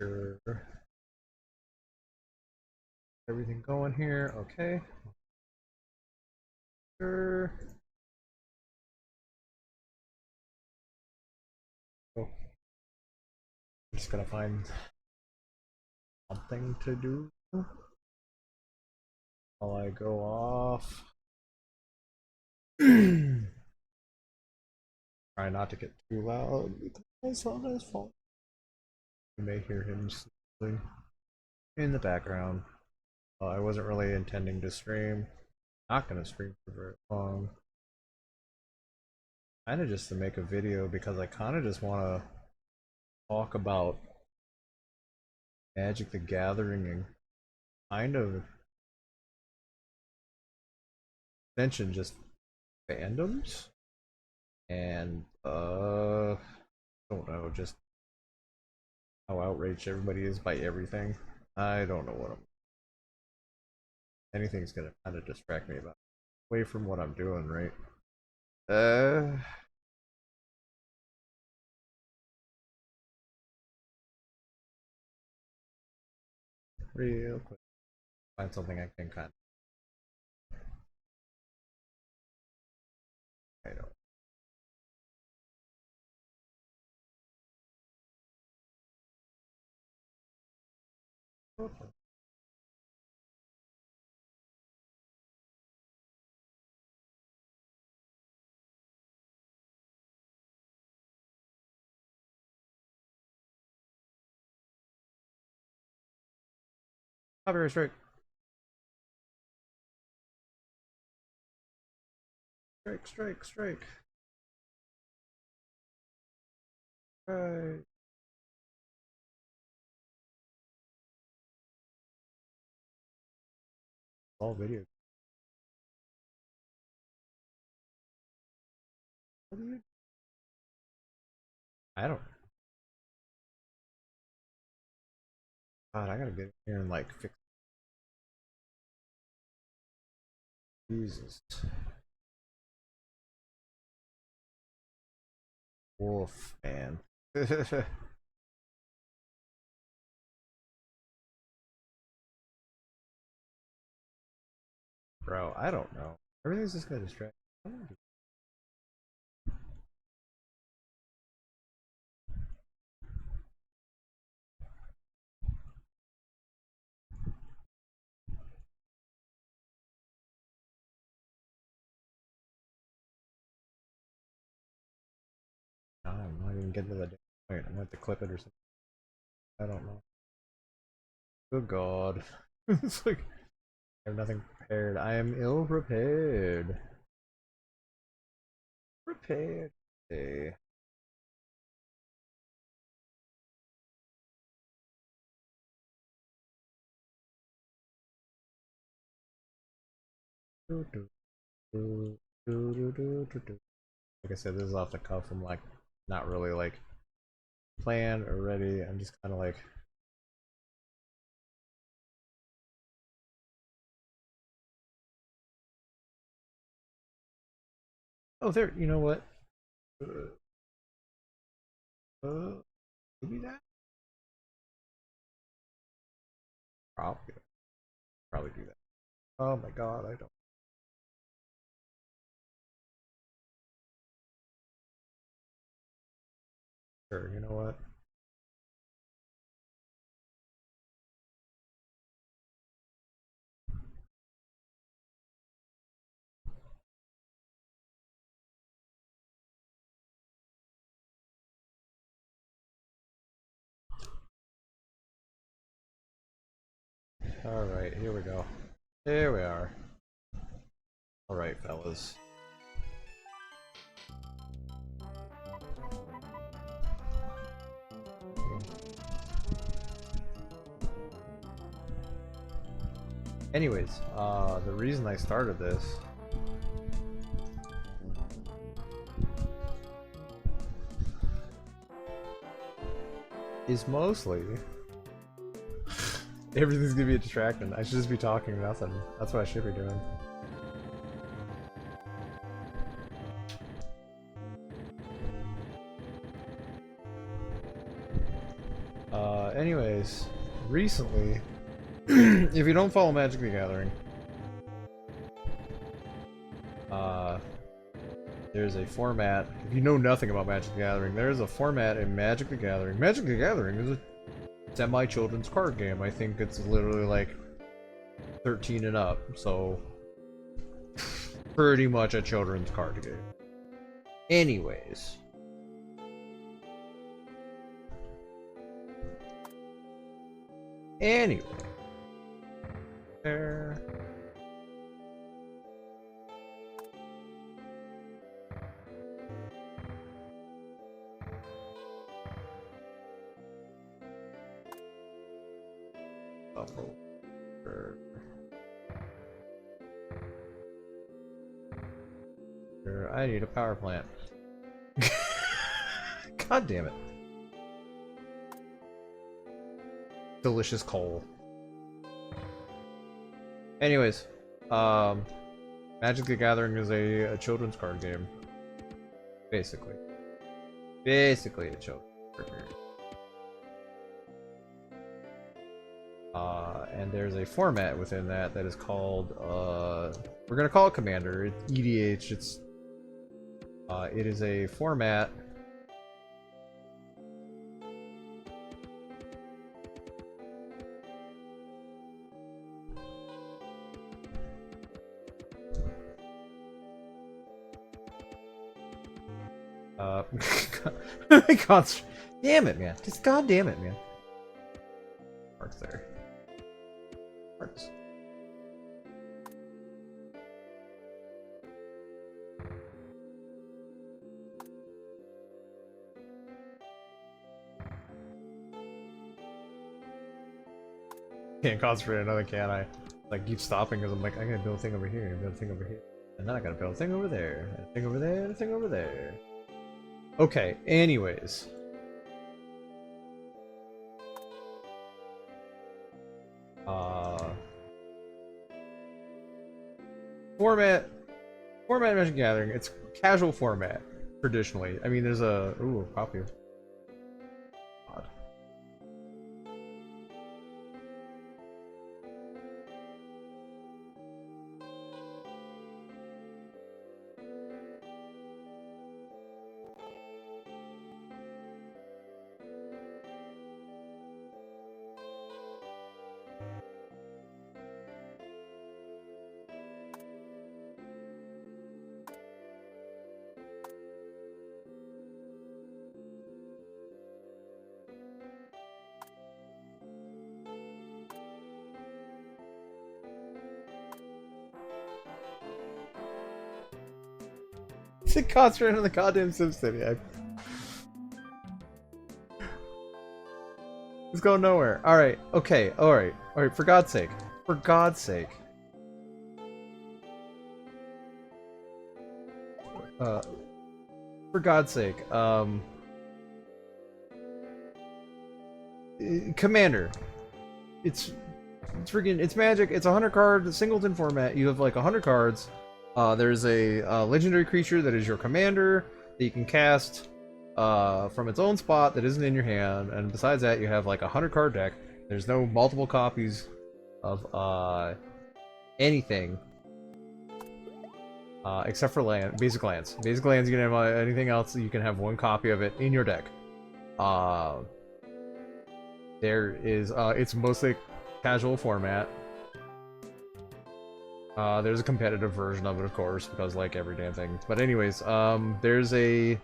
Sure. Everything going here? Okay. Sure. Oh, I'm just gonna find something to do while I go off. Try not to get too loud because my son is falling. You may hear him sleeping in the background. I wasn't really intending to stream. Not gonna stream for very long. Kind of just to make a video because I kind of just want to talk about Magic the Gathering and kind of mention just fandoms and don't know, just how outraged everybody is by everything. I don't know what I'm anything's gonna kind of distract me about away from what I'm doing, right? Uh Real quick. Find something I can kind of I don't know. Copyright strike. Strike, strike, strike. Right. All video. What do you I don't God, I gotta get in here and like fix Jesus. Wolf man. Bro, I don't know. Everything's just gonna distract. I'm not even getting to the point. I'm gonna have to clip it or something. I don't know. Good God. It's like I have nothing prepared. I am ill prepared. Prepared. Okay. Like I said, this is off the cuff. I'm like not really like planned or ready. I'm just kind of like, oh, there. You know what? Maybe that. Probably. Probably do that. Oh my God, I don't. Sure. You know what? All right, here we go. Here we are. All right, fellas. Anyways, the reason I started this is mostly everything's gonna be a distraction. I should just be talking nothing. That's what I should be doing. Anyways, recently, if you don't follow Magic the Gathering, there's a format. If you know nothing about Magic the Gathering, there is a format in Magic the Gathering. Magic the Gathering is a semi-children's card game. I think it's literally like 13 and up, so pretty much a children's card game. Anyways. Anyway. There. I need a power plant. God damn it. Delicious coal. Anyways, Magic the Gathering is a children's card game. Basically. Basically a children's card game. And there's a format within that is called, we're gonna call it Commander. It's EDH, it is a format damn it, man. Just goddamn it, man. Marks there. Marks. Can't concentrate on another, can I? Like, keep stopping because I'm like, I gotta build a thing over here, build a thing over here. And then I gotta build a thing over there, and a thing over there, and a thing over there. Okay, anyways. Format Magic Gathering, it's casual format, traditionally. I mean, there's a, ooh, copy. Odd. Concentrate on the goddamn SimCity. It's going nowhere. Alright, okay, alright. Alright, for God's sake. For God's sake. For God's sake. Commander. It's freaking, it's Magic. It's a 100 card singleton format. You have like 100 cards. There's a legendary creature that is your commander that you can cast from its own spot that isn't in your hand, and besides that you have like a 100 card deck. There's no multiple copies of anything except for basic lands. Basic lands, you can have anything else, you can have one copy of it in your deck. There is it's mostly casual format. There's a competitive version of it, of course, because like every damn thing. But anyways, there's a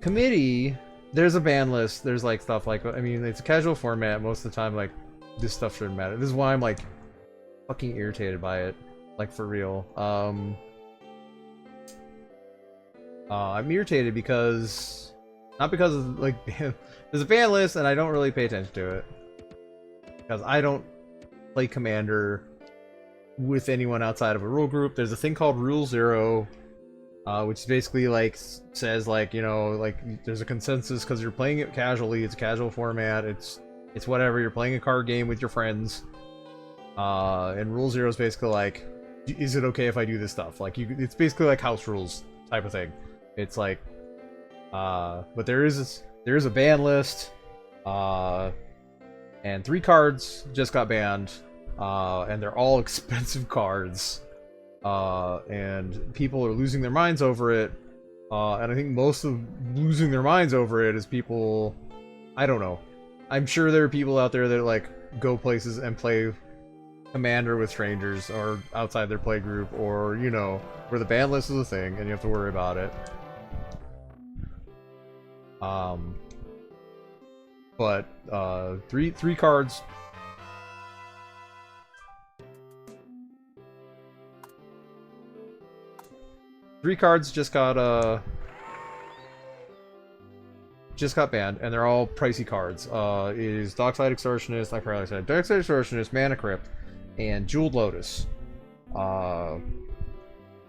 committee, there's a ban list, there's like stuff like, I mean, it's a casual format most of the time, like, this stuff shouldn't matter. This is why I'm like, fucking irritated by it. Like, for real. I'm irritated because, not because of, like, there's a ban list and I don't really pay attention to it. Because I don't play Commander with anyone outside of a rule group. There's a thing called Rule Zero, which basically like says like, you know, like there's a consensus because you're playing it casually. It's a casual format. It's whatever. You're playing a card game with your friends. And Rule Zero is basically like, is it okay if I do this stuff? Like it's basically like house rules type of thing. It's like, but there is a ban list. And 3 cards just got banned, and they're all expensive cards, and people are losing their minds over it. And I think most of losing their minds over it is people, I don't know. I'm sure there are people out there that like go places and play Commander with strangers or outside their play group, or you know, where the ban list is a thing and you have to worry about it. But three cards. Three cards just got banned, and they're all pricey cards. Is Dockside Extortionist, like I said, Dockside Extortionist, Mana Crypt, and Jeweled Lotus. And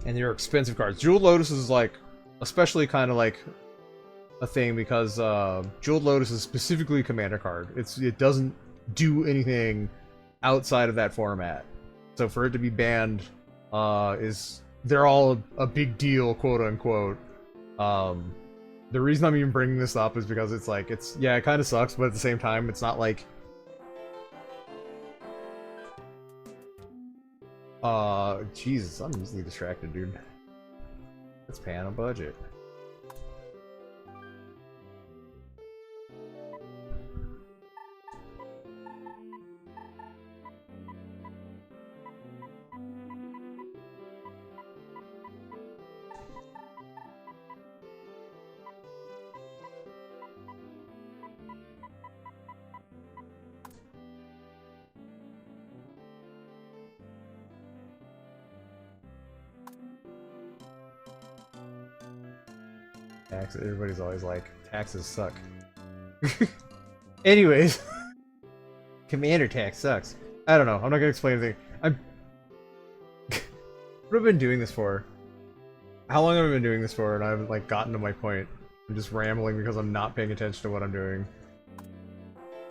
they're expensive cards. Jeweled Lotus is like, especially kind of like a thing because Jeweled Lotus is specifically a commander card. It doesn't do anything outside of that format. So for it to be banned, they're all a big deal, quote unquote. The reason I'm even bringing this up is because it's like, it kind of sucks, but at the same time, it's not like... Jesus, I'm easily distracted, dude. Let's pay on a budget. Everybody's always like, taxes suck. Anyways, Commander tax sucks. I don't know. I'm not gonna explain anything. What have I been doing this for? How long have I been doing this for? And I've like gotten to my point. I'm just rambling because I'm not paying attention to what I'm doing.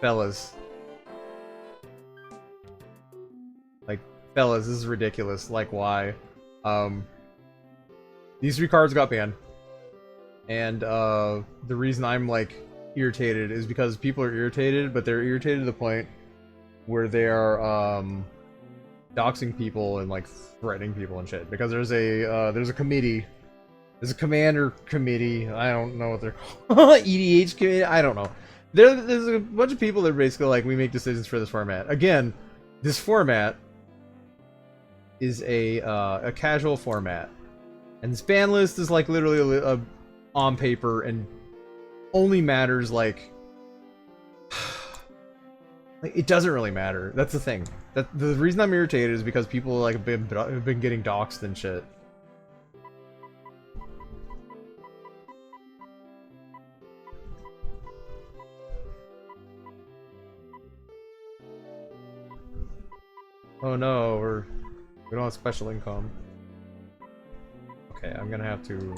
Fellas. Like, fellas, this is ridiculous. Like, why? These 3 cards got banned. And the reason I'm like irritated is because people are irritated, but they're irritated to the point where they are doxing people and like threatening people and shit. Because there's a committee, there's a commander committee. I don't know what they're called. EDH committee. I don't know. There's a bunch of people that are basically like, we make decisions for this format. Again, this format is a casual format, and this ban list is like literally a on paper and only matters like it doesn't really matter. That's the thing. That the reason I'm irritated is because people like have been getting doxxed and shit. Oh no, we don't have special income. Okay, I'm gonna have to.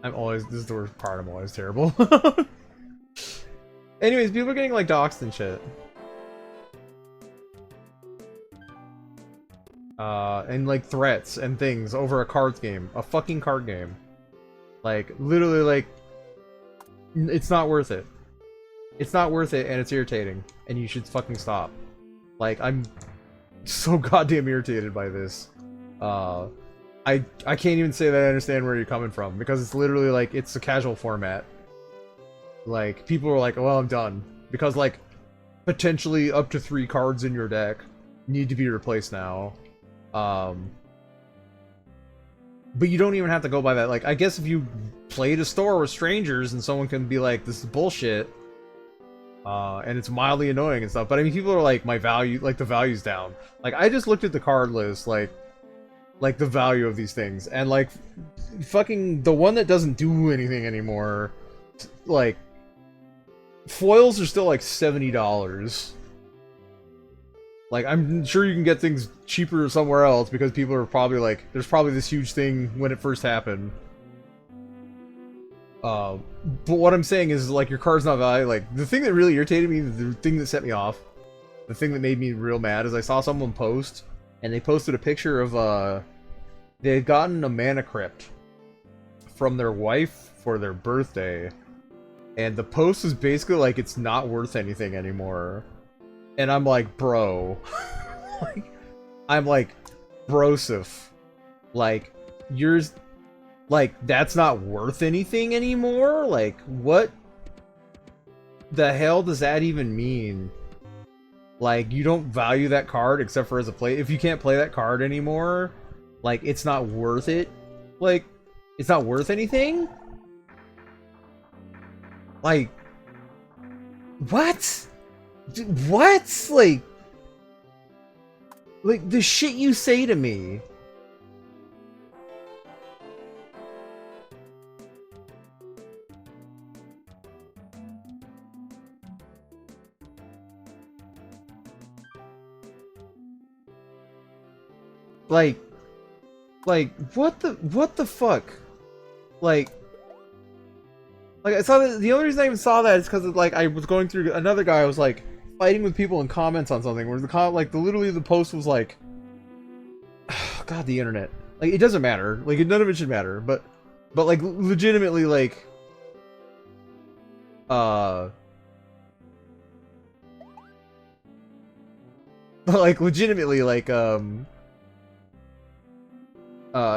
This is the worst part, I'm always terrible. Anyways, people are getting like doxxed and shit. And like threats and things over a cards game. A fucking card game. Like, literally like, it's not worth it. It's not worth it and it's irritating. And you should fucking stop. Like, I'm so goddamn irritated by this. I can't even say that I understand where you're coming from, because it's literally like, it's a casual format. Like, people are like, oh, well, I'm done. Because like, potentially up to 3 cards in your deck need to be replaced now. But you don't even have to go by that. Like, I guess if you played a store with strangers and someone can be like, this is bullshit, and it's mildly annoying and stuff. But I mean, people are like, my value, like the value's down. Like, I just looked at the card list, like the value of these things, and like fucking the one that doesn't do anything anymore, like foils are still like $70. Like, I'm sure you can get things cheaper somewhere else because people are probably like, there's probably this huge thing when it first happened. But what I'm saying is, like, your card's not valuable. Like, the thing that really irritated me, the thing that set me off, the thing that made me real mad is I saw someone post, and they posted a picture of, they had gotten a Mana Crypt from their wife for their birthday, and the post was basically like it's not worth anything anymore. And I'm like, bro, like, I'm like, brosif, like, yours, like, that's not worth anything anymore? Like, what the hell does that even mean? Like, you don't value that card except for as a play. If you can't play that card anymore, like, it's not worth it. Like, it's not worth anything? Like, what? What? Like the shit you say to me. Like, what the fuck? Like I saw that. The only reason I even saw that is because like I was going through another guy. I was like fighting with people in comments on something where literally the post was like, God, the internet. Like, it doesn't matter. Like, none of it should matter. But like legitimately like like legitimately like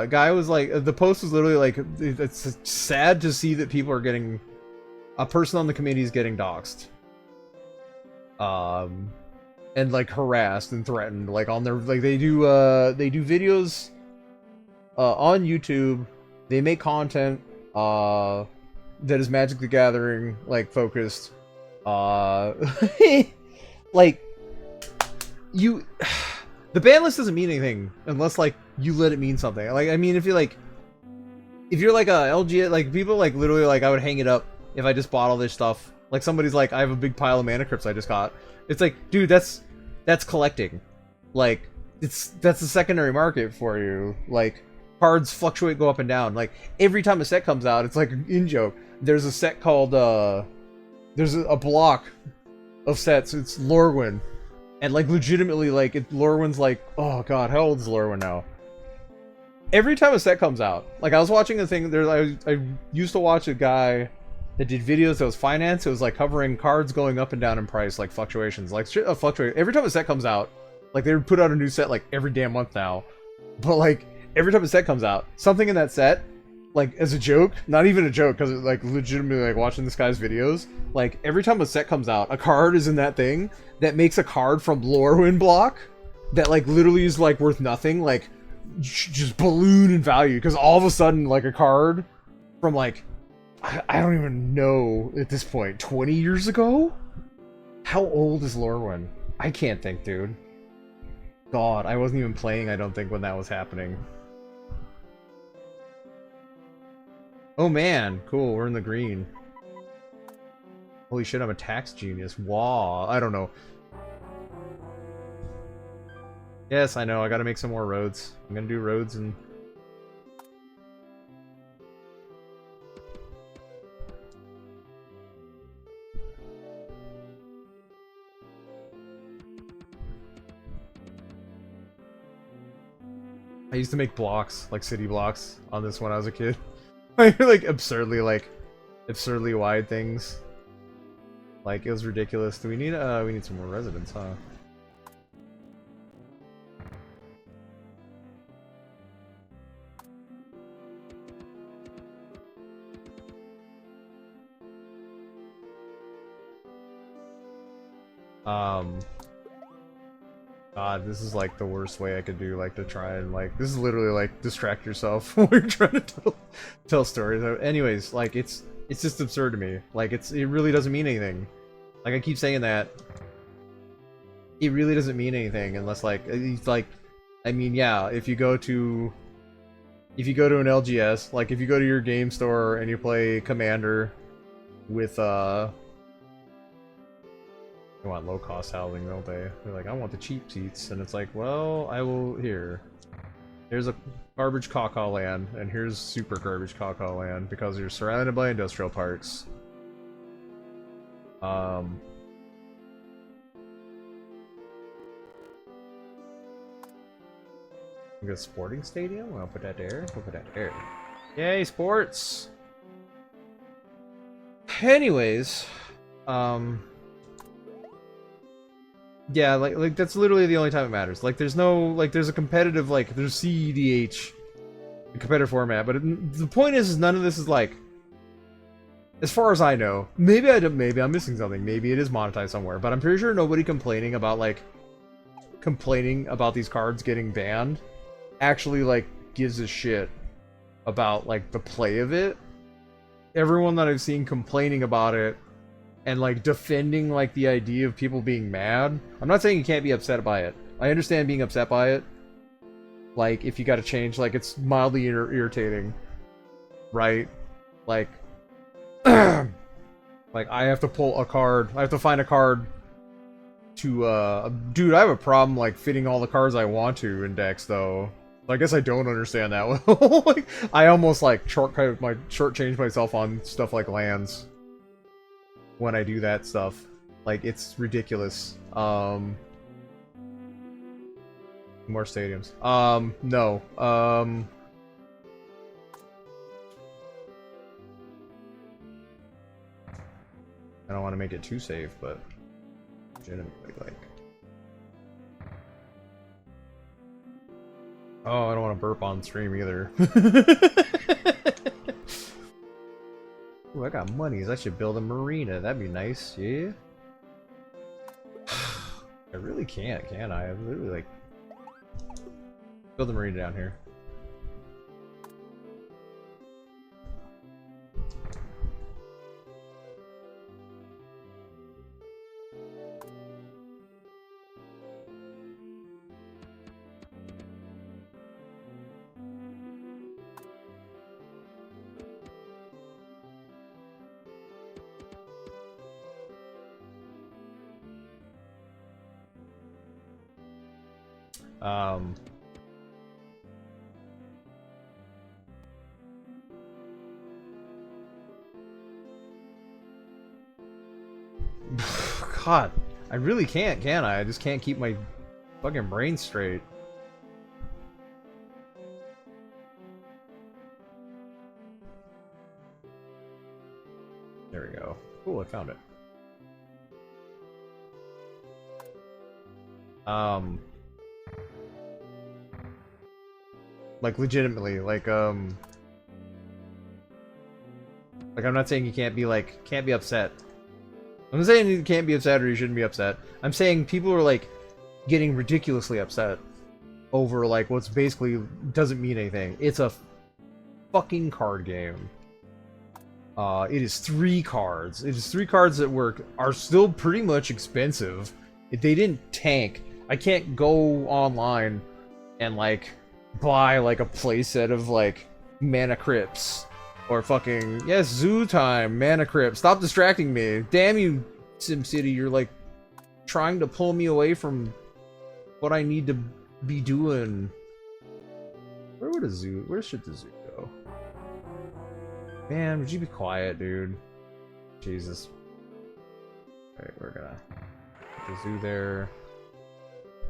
guy was like, the post was literally like, it's sad to see that people are getting, a person on the committee is getting doxxed, and like harassed and threatened, like on their, like they do videos on YouTube. They make content that is Magic the Gathering like focused, like you the ban list doesn't mean anything unless like you let it mean something. Like, I mean, if you're like a LG, like people like literally like I would hang it up if I just bought all this stuff. Like somebody's like, I have a big pile of Mana Crypts I just got. It's like, dude, that's collecting. Like, that's a secondary market for you. Like, cards fluctuate, go up and down. Like, every time a set comes out, it's like an in-joke. There's a set called there's a block of sets. It's Lorwyn. And like legitimately, like Lorwyn's like, oh god, how old is Lorwyn now? Every time a set comes out, like I was watching a thing there, I used to watch a guy that did videos that was finance. It was like covering cards going up and down in price, like fluctuations, like shit fluctuate. Every time a set comes out, like they would put out a new set like every damn month now. But like every time a set comes out, something in that set, like as a joke, not even a joke, because like legitimately like watching this guy's videos, like every time a set comes out, a card is in that thing that makes a card from Lorwyn block that like literally is like worth nothing, like just balloon in value, because all of a sudden like a card from like I don't even know at this point, 20 years ago? How old is Lorwyn? I can't think, dude. God, I wasn't even playing, I don't think, when that was happening. Oh man, cool, we're in the green. Holy shit, I'm a tax genius. Wow, I don't know. Yes, I know, I gotta make some more roads. I'm gonna do roads and... I used to make blocks, like city blocks, on this when I was a kid. Like absurdly wide things. Like, it was ridiculous. Do we need some more residents, huh? God, this is like the worst way I could do, like, to try and, like, this is literally, like, distract yourself when you're trying to tell stories. Anyways, like, it's just absurd to me. Like, it really doesn't mean anything. Like, I keep saying that. It really doesn't mean anything unless, like, it's like, I mean, yeah, if you go to an LGS, like, if you go to your game store and you play Commander with, they want low-cost housing, don't they? They're like, I want the cheap seats, and it's like, well, I will... Here. Here's a garbage caca land, and here's super garbage caca land, because you're surrounded by industrial parks. We got a sporting stadium? I'll put that there. We'll put that there. Yay, sports! Anyways, yeah, like that's literally the only time it matters. Like, there's no, like, there's a competitive, like, there's CEDH, a competitive format, but the point is none of this is, like, as far as I know, maybe maybe I'm missing something, maybe it is monetized somewhere, but I'm pretty sure nobody complaining about these cards getting banned actually, like, gives a shit about, like, the play of it. Everyone that I've seen complaining about it and, like, defending, like, the idea of people being mad. I'm not saying you can't be upset by it. I understand being upset by it. Like, if you gotta change, like, it's mildly irritating. Right? Like, like, I have to pull a card. I have to find a card to, dude, I have a problem, like, fitting all the cards I want to in decks, though. I guess I don't understand that well. Like, I almost, like, shortchange myself on stuff like lands when I do that stuff. Like, it's ridiculous. More stadiums. No. I don't want to make it too safe, but legitimately, like... Oh, I don't want to burp on stream either. Ooh, I got monies. I should build a marina. That'd be nice, yeah? I really can't, can I? I literally, like... Build a marina down here. God, I really can't, can I? I just can't keep my fucking brain straight. There we go. Cool, I found it. Like, legitimately, like, I'm not saying you can't be upset. I'm not saying you can't be upset or you shouldn't be upset. I'm saying people are, like, getting ridiculously upset over, like, what's basically doesn't mean anything. It's a fucking card game. It is 3 cards. It is 3 cards that are still pretty much expensive. If they didn't tank, I can't go online and, like, buy, like, a playset of, like, Mana Crypts. Or fucking, yes, zoo time, Mana Crypt. Stop distracting me. Damn you, SimCity, you're, like, trying to pull me away from what I need to be doing. Where should the zoo go? Man, would you be quiet, dude? Jesus. Alright, we're gonna put the zoo there.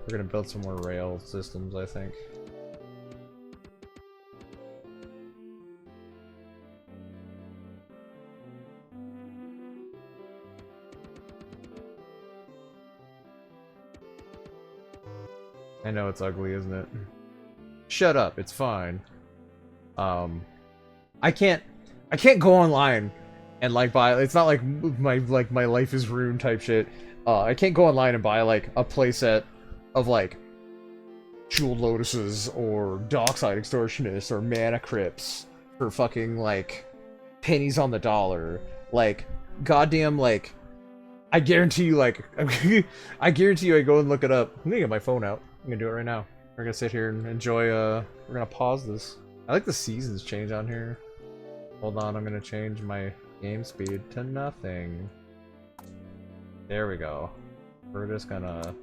We're gonna build some more rail systems, I think. I know it's ugly, isn't it? Shut up, it's fine. I can't go online and, like, buy, it's not like my life is ruined type shit. I can't go online and buy, like, a playset of, like, Jeweled Lotuses or Dockside Extortionists or Mana Crypts for fucking, like, pennies on the dollar. Like, goddamn, like, I guarantee you, like, I guarantee you I go and look it up. I'm gonna get my phone out. I'm gonna do it right now. We're gonna sit here and enjoy, we're gonna pause this. I like the seasons change on here. Hold on, I'm gonna change my game speed to nothing. There we go. We're just gonna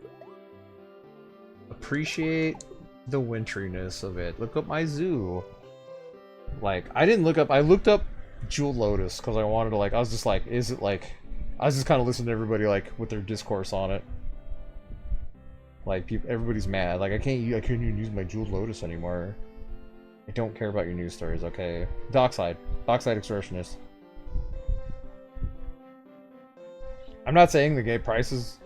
appreciate the winteriness of it. Look up my zoo. Like, I looked up Jeweled Lotus because I wanted to, like, I was just like, is it, like, I was just kind of listening to everybody, like, with their discourse on it. Like, everybody's mad. Like, I couldn't even use my Jeweled Lotus anymore. I don't care about your news stories, okay? Dockside. Dockside Extortionist. I'm not saying the game prices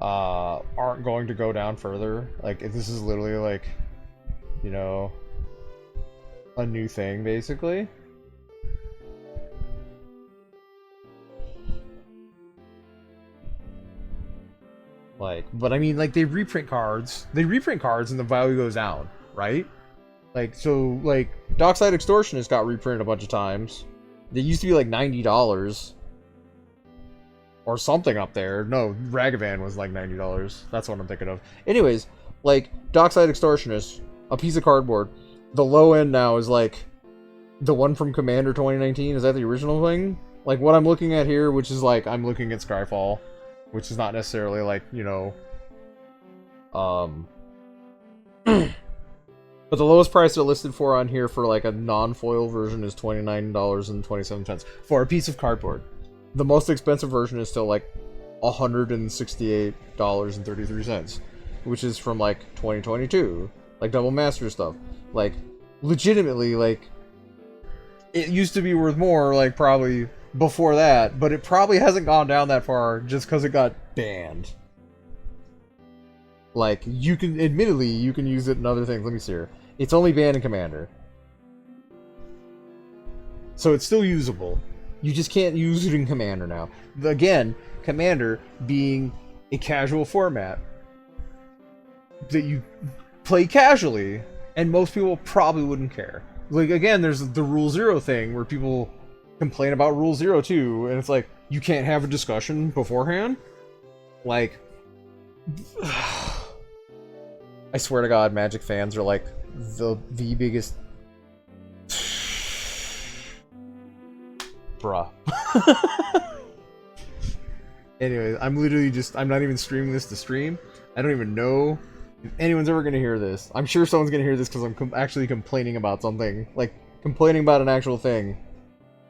aren't going to go down further. Like, if this is literally like, you know, a new thing, basically. Like, but I mean, like, they reprint cards and the value goes down, right? Like, so, like, Dockside Extortionist got reprinted a bunch of times. They used to be like $90 or something up there. No, Ragavan was like $90. That's what I'm thinking of. Anyways, like, Dockside Extortionist, a piece of cardboard. The low end now is like the one from Commander 2019. Is that the original thing? Like, what I'm looking at here, which is like, I'm looking at Skyfall, which is not necessarily like, you know, but the lowest price they're listed for on here for like a non-foil version is $29.27 for a piece of cardboard. The most expensive version is still like $168.33, which is from like 2022, like Double Master stuff. Like, legitimately, like, it used to be worth more, like, probably before that, but it probably hasn't gone down that far just because it got banned. Like, you can, admittedly, you can use it in other things. Let me see here. It's only banned in Commander. So it's still usable. You just can't use it in Commander now. Again, Commander being a casual format that you play casually, and most people probably wouldn't care. Like, again, there's the Rule Zero thing where people complain about Rule Zero too, and it's like, you can't have a discussion beforehand? Like, I swear to God, Magic fans are like the biggest... Bruh. Anyways, I'm literally just, I'm not even streaming this to stream. I don't even know if anyone's ever gonna hear this. I'm sure someone's gonna hear this because I'm actually complaining about something. Like, complaining about an actual thing.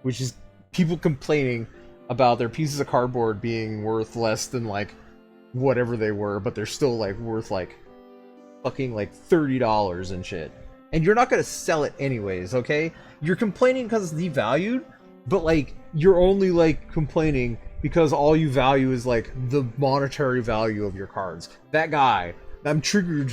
Which is people complaining about their pieces of cardboard being worth less than, like, whatever they were, but they're still, like, worth, like, fucking, like, $30 and shit. And you're not gonna sell it anyways, okay? You're complaining because it's devalued, but, like, you're only, like, complaining because all you value is, like, the monetary value of your cards. That guy, I'm triggered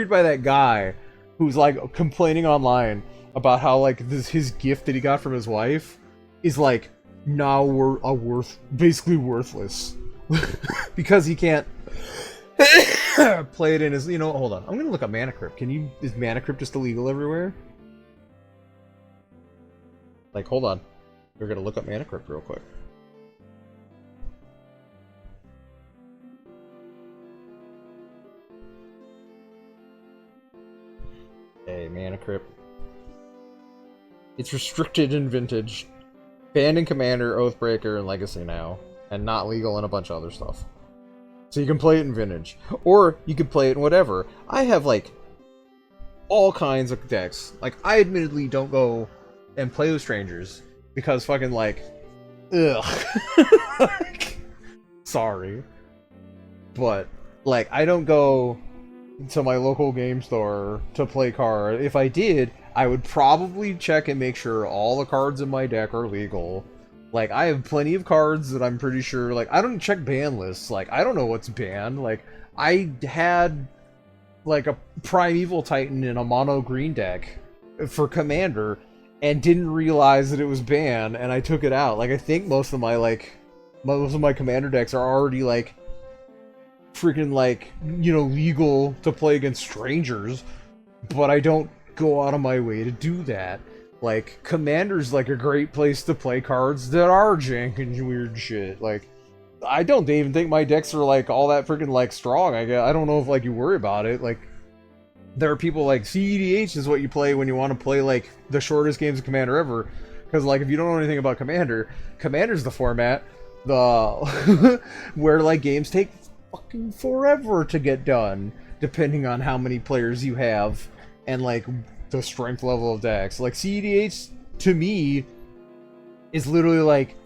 by that guy who's, like, complaining online about how, like, his gift that he got from his wife is, like, now basically worthless. Because he can't play it in his, you know, hold on. I'm gonna look up Mana Crypt. Is Mana Crypt just illegal everywhere? Like, hold on. We're gonna look up Mana Crypt real quick. Okay, Mana Crypt. It's restricted in Vintage. Banned in Commander, Oathbreaker, and Legacy now. And not legal in a bunch of other stuff. So you can play it in Vintage. Or you can play it in whatever. I have, like, all kinds of decks. Like, I admittedly don't go and play with strangers. Because fucking, like, ugh. Sorry. But, like, I don't go to my local game store to play cards. If I did, I would probably check and make sure all the cards in my deck are legal. Like, I have plenty of cards that I'm pretty sure, like, I don't check ban lists. Like, I don't know what's banned. Like, I had, like, a Primeval Titan in a mono green deck for Commander and didn't realize that it was banned, and I took it out. Like, I think most of my Commander decks are already, like, freaking, like, you know, legal to play against strangers, but I don't go out of my way to do that. Like, Commander's, like, a great place to play cards that are jank and weird shit. Like, I don't even think my decks are, like, all that freaking, like, strong. I don't know if, like, you worry about it. Like, there are people like, CEDH is what you play when you want to play, like, the shortest games of Commander ever. Because, like, if you don't know anything about Commander, Commander's the format where, like, games take fucking forever to get done, depending on how many players you have and, like, the strength level of decks. Like, CEDH, to me, is literally, like,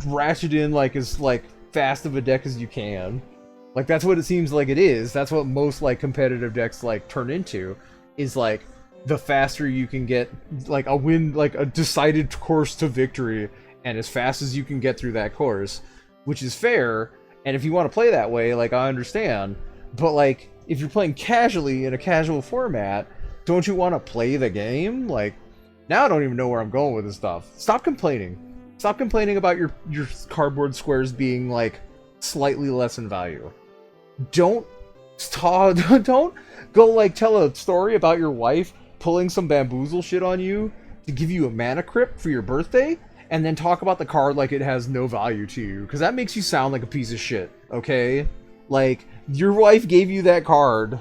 ratchet in, like, as, like, fast of a deck as you can. Like that's what it seems like it is. That's what most like competitive decks like turn into, is like the faster you can get like a win, like a decided course to victory, and as fast as you can get through that course, which is fair. And if you want to play that way, like I understand, but like if you're playing casually in a casual format, don't you want to play the game? Like now I don't even know where I'm going with this stuff. Stop complaining. Stop complaining about your cardboard squares being like slightly less in value. Don't don't go like tell a story about your wife pulling some bamboozle shit on you to give you a mana crypt for your birthday, and then talk about the card like it has no value to you, because that makes you sound like a piece of shit, okay? Like, your wife gave you that card,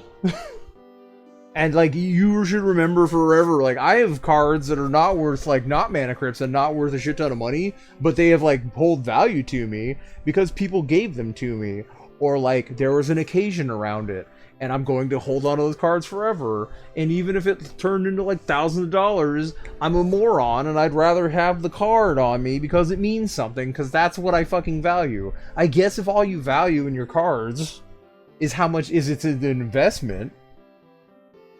and like, you should remember forever, like, I have cards that are not worth, like, not mana crypts and not worth a shit ton of money, but they have, like, hold value to me because people gave them to me, or like, there was an occasion around it, and I'm going to hold on to those cards forever, and even if it turned into like thousands of dollars, I'm a moron, and I'd rather have the card on me because it means something, because that's what I fucking value. I guess if all you value in your cards is how much is it's an investment,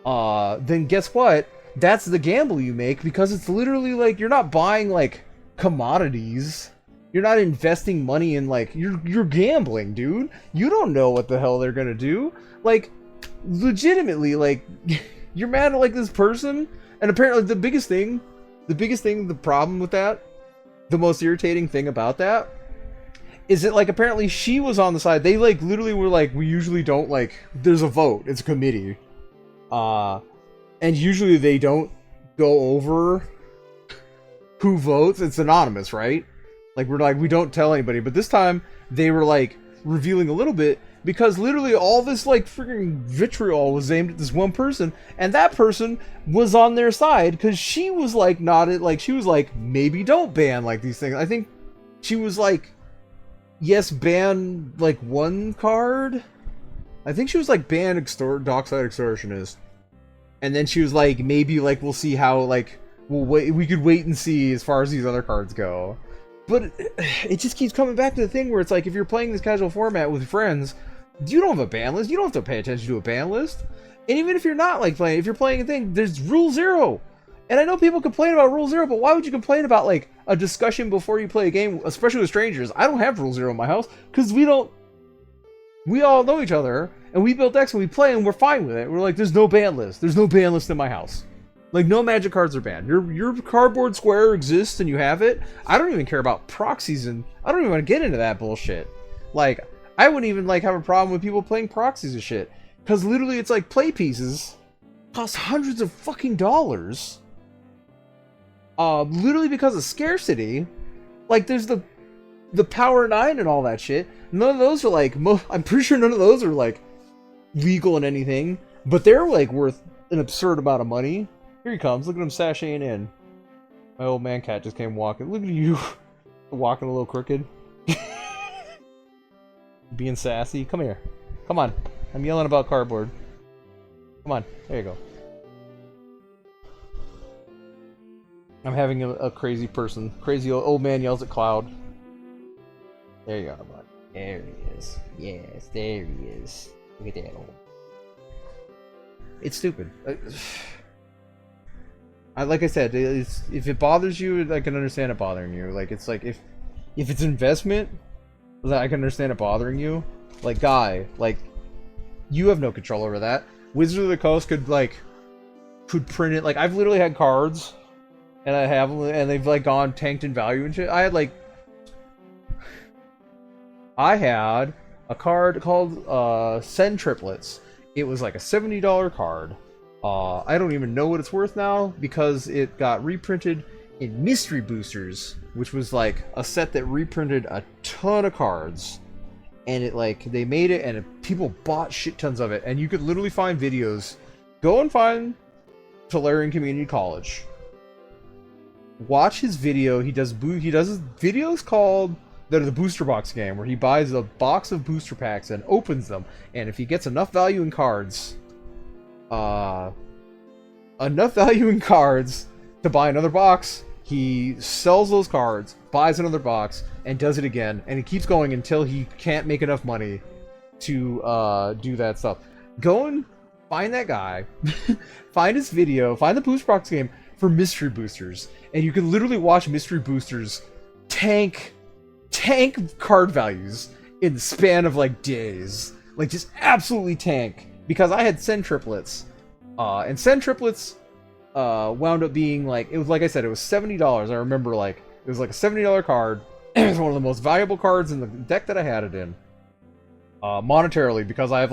then guess what? That's the gamble you make, because it's literally like, you're not buying like commodities. You're not investing money in like, you're gambling, dude. You don't know what the hell they're gonna do. Like, legitimately, like, you're mad at like this person, and apparently the biggest thing, the problem with that, the most irritating thing about that, is that like apparently she was on the side. They like literally were like, we usually don't like, there's a vote, it's a committee, and usually they don't go over who votes. It's anonymous, right? Like, we're like, we don't tell anybody. But this time, they were, like, revealing a little bit, because literally all this, like, freaking vitriol was aimed at this one person, and that person was on their side, because she was, like, not, like, she was like, maybe don't ban, like, these things. I think she was like, yes, ban, like, one card? I think she was like, ban Dockside Extortionist. And then she was like, maybe, like, we'll see how, like, we could wait and see as far as these other cards go. But it just keeps coming back to the thing where it's like, if you're playing this casual format with friends, you don't have a ban list. You don't have to pay attention to a ban list. And even if you're not like playing, if you're playing a thing, there's Rule Zero. And I know people complain about Rule Zero, but why would you complain about like a discussion before you play a game, especially with strangers? I don't have Rule Zero in my house because we all know each other, and we build decks and we play and we're fine with it. We're like, there's no ban list. There's no ban list in my house. Like, no magic cards are banned. Your cardboard square exists and you have it. I don't even care about proxies, and I don't even want to get into that bullshit. Like, I wouldn't even like have a problem with people playing proxies and shit, because literally it's like play pieces cost hundreds of fucking dollars. Literally because of scarcity. Like, there's the Power 9 and all that shit. None of those are like, I'm pretty sure none of those are like legal in anything, but they're like worth an absurd amount of money. Here he comes. Look at him sashaying in. My old man cat just came walking. Look at you. Walking a little crooked. Being sassy. Come here. Come on. I'm yelling about cardboard. Come on. There you go. I'm having a crazy person. Crazy old man yells at Cloud. There you go, bud. There he is. Yes, there he is. Look at that old. It's stupid. Like I said, if it bothers you, I can understand it bothering you. Like, it's like, if it's investment, I can understand it bothering you. Like, guy, like, you have no control over that. Wizard of the Coast could print it. Like, I've literally had cards, and I have them, and they've, like, gone tanked in value and shit. I had a card called, Send Triplets. It was, like, a $70 card. I don't even know what it's worth now, because it got reprinted in Mystery Boosters, which was like a set that reprinted a ton of cards, and it like, they made it and people bought shit tons of it, and you could literally find videos. Go and find Tolarian Community College. Watch his video. He does his videos called that are the booster box game, where he buys a box of booster packs and opens them, and if he gets enough value in cards, to buy another box, he sells those cards, buys another box, and does it again, and he keeps going until he can't make enough money to do that stuff. Go and find that guy, find his video, find the Boost Box game for mystery boosters, and you can literally watch mystery boosters tank card values in the span of like days, like just absolutely tank. Because I had Send triplets, and Send triplets wound up being like, it was like I said, it was $70. I remember like it was like a $70 card. It was one of the most valuable cards in the deck that I had it in. Monetarily, because I've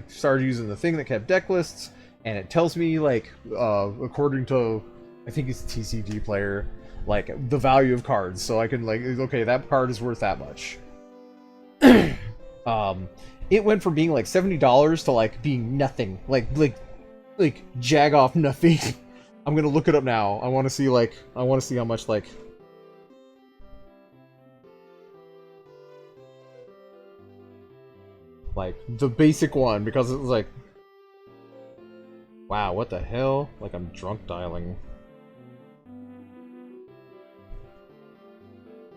started using the thing that kept deck lists, and it tells me like according to, I think it's TCG Player, like the value of cards, so I can like, okay, that card is worth that much. It went from being like $70 to like being nothing, like jag off nothing. I'm gonna look it up now. I want to see how much like the basic one, because it was like, wow, what the hell? Like I'm drunk dialing.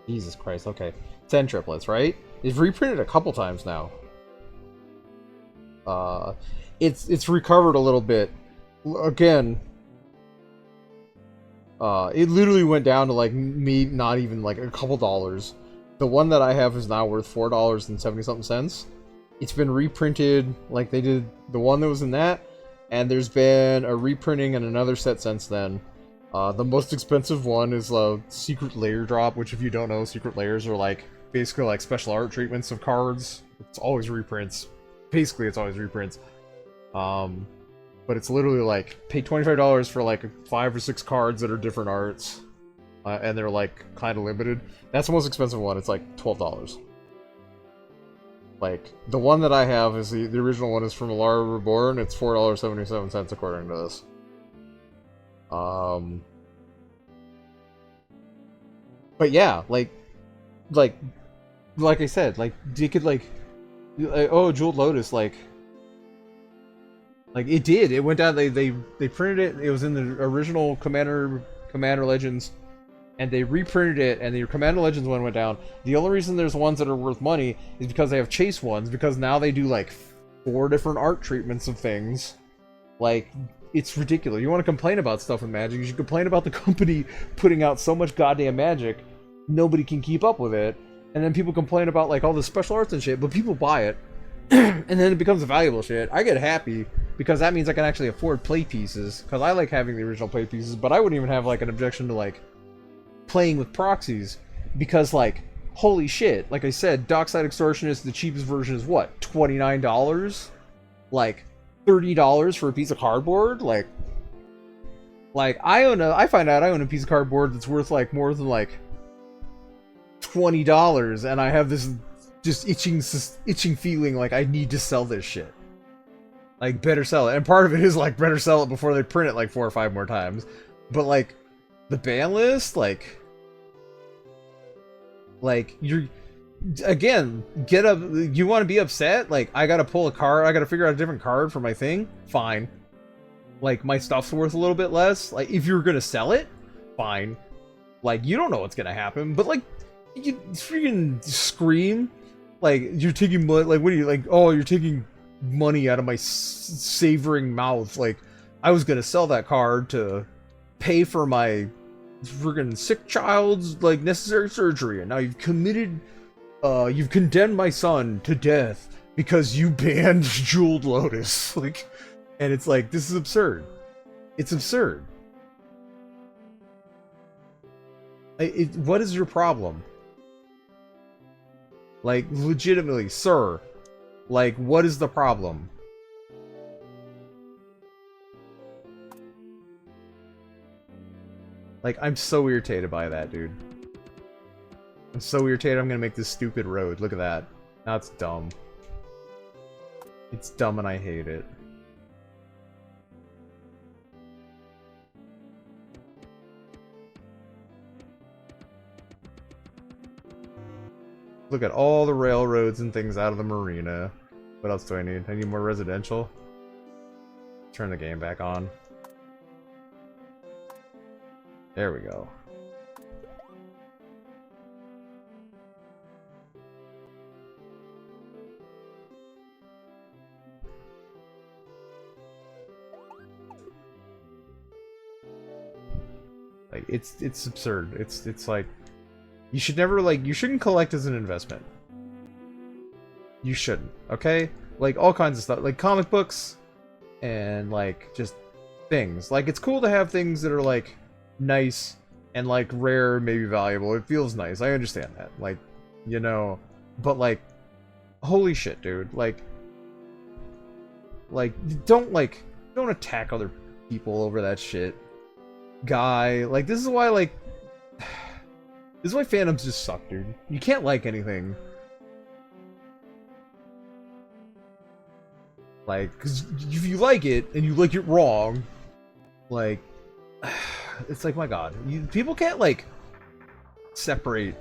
Jesus Christ. Okay, 10 triplets, right? It's reprinted a couple times now. It's recovered a little bit. Again, it literally went down to like me, not even like a couple dollars. The one that I have is now worth $4.70 something. It's been reprinted, like they did the one that was in that, and there's been a reprinting and another set since then. The most expensive one is a Secret Layer drop, which if you don't know, Secret Layers are like basically like special art treatments of cards. It's always reprints. Basically, it's always reprints. But it's literally like, pay $25 for like 5 or 6 cards that are different arts, and they're like kind of limited. That's the most expensive one. It's like $12. Like, the one that I have is the original one is from Alara Reborn. It's $4.77 according to this. But yeah, like I said, like they could like oh, Jeweled Lotus, like it did. It went down. They printed it. It was in the original Commander Legends, and they reprinted it, and the Commander Legends one went down. The only reason there's ones that are worth money is because they have chase ones, because now they do like 4 different art treatments of things. Like, it's ridiculous. You want to complain about stuff with Magic, you should complain about the company putting out so much goddamn Magic, nobody can keep up with it, and then people complain about like all the special arts and shit, but people buy it, and then it becomes a valuable shit. I get happy, because that means I can actually afford play pieces, because I like having the original play pieces, but I wouldn't even have like an objection to like playing with proxies, because like, holy shit, like I said, Dockside Extortionist, the cheapest version is what, $29? Like $30 for a piece of cardboard? Like I find out I own a piece of cardboard that's worth like more than like $20, and I have this just itching feeling like I need to sell this shit. Like, better sell it. And part of it is like, better sell it before they print it like 4 or 5 more times. But like, the ban list, like you're, again, get up. You want to be upset? Like, I gotta pull a card. I gotta figure out a different card for my thing. Fine. Like, my stuff's worth a little bit less. Like, if you're gonna sell it, fine. Like, you don't know what's gonna happen, but like, you freaking scream. Like, you're taking money. Like, what are you like? Oh, you're taking money out of my savoring mouth. Like, I was gonna sell that card to pay for my friggin' sick child's like necessary surgery, and now you've condemned my son to death because you banned Jeweled Lotus. Like, and it's like, this is absurd. It's absurd. What is your problem? Like, legitimately, sir. Like, what is the problem? Like, I'm so irritated by that, dude. I'm so irritated I'm gonna make this stupid road. Look at that. That's dumb. It's dumb and I hate it. Look at all the railroads and things out of the marina. What else do I need? I need more residential. Turn the game back on. There we go. Like it's absurd. It's like you should never you shouldn't collect as an investment. You shouldn't, okay? Like all kinds of stuff, like comic books and like just things. Like it's cool to have things that are like nice and like rare, maybe valuable. It feels nice. I understand that. Like, you know, but like holy shit, dude. Like don't attack other people over that shit. Guy, like this is why fandoms just suck, dude. You can't like anything. Like, cause if you like it and you like it wrong, like, it's like, my god, people can't like separate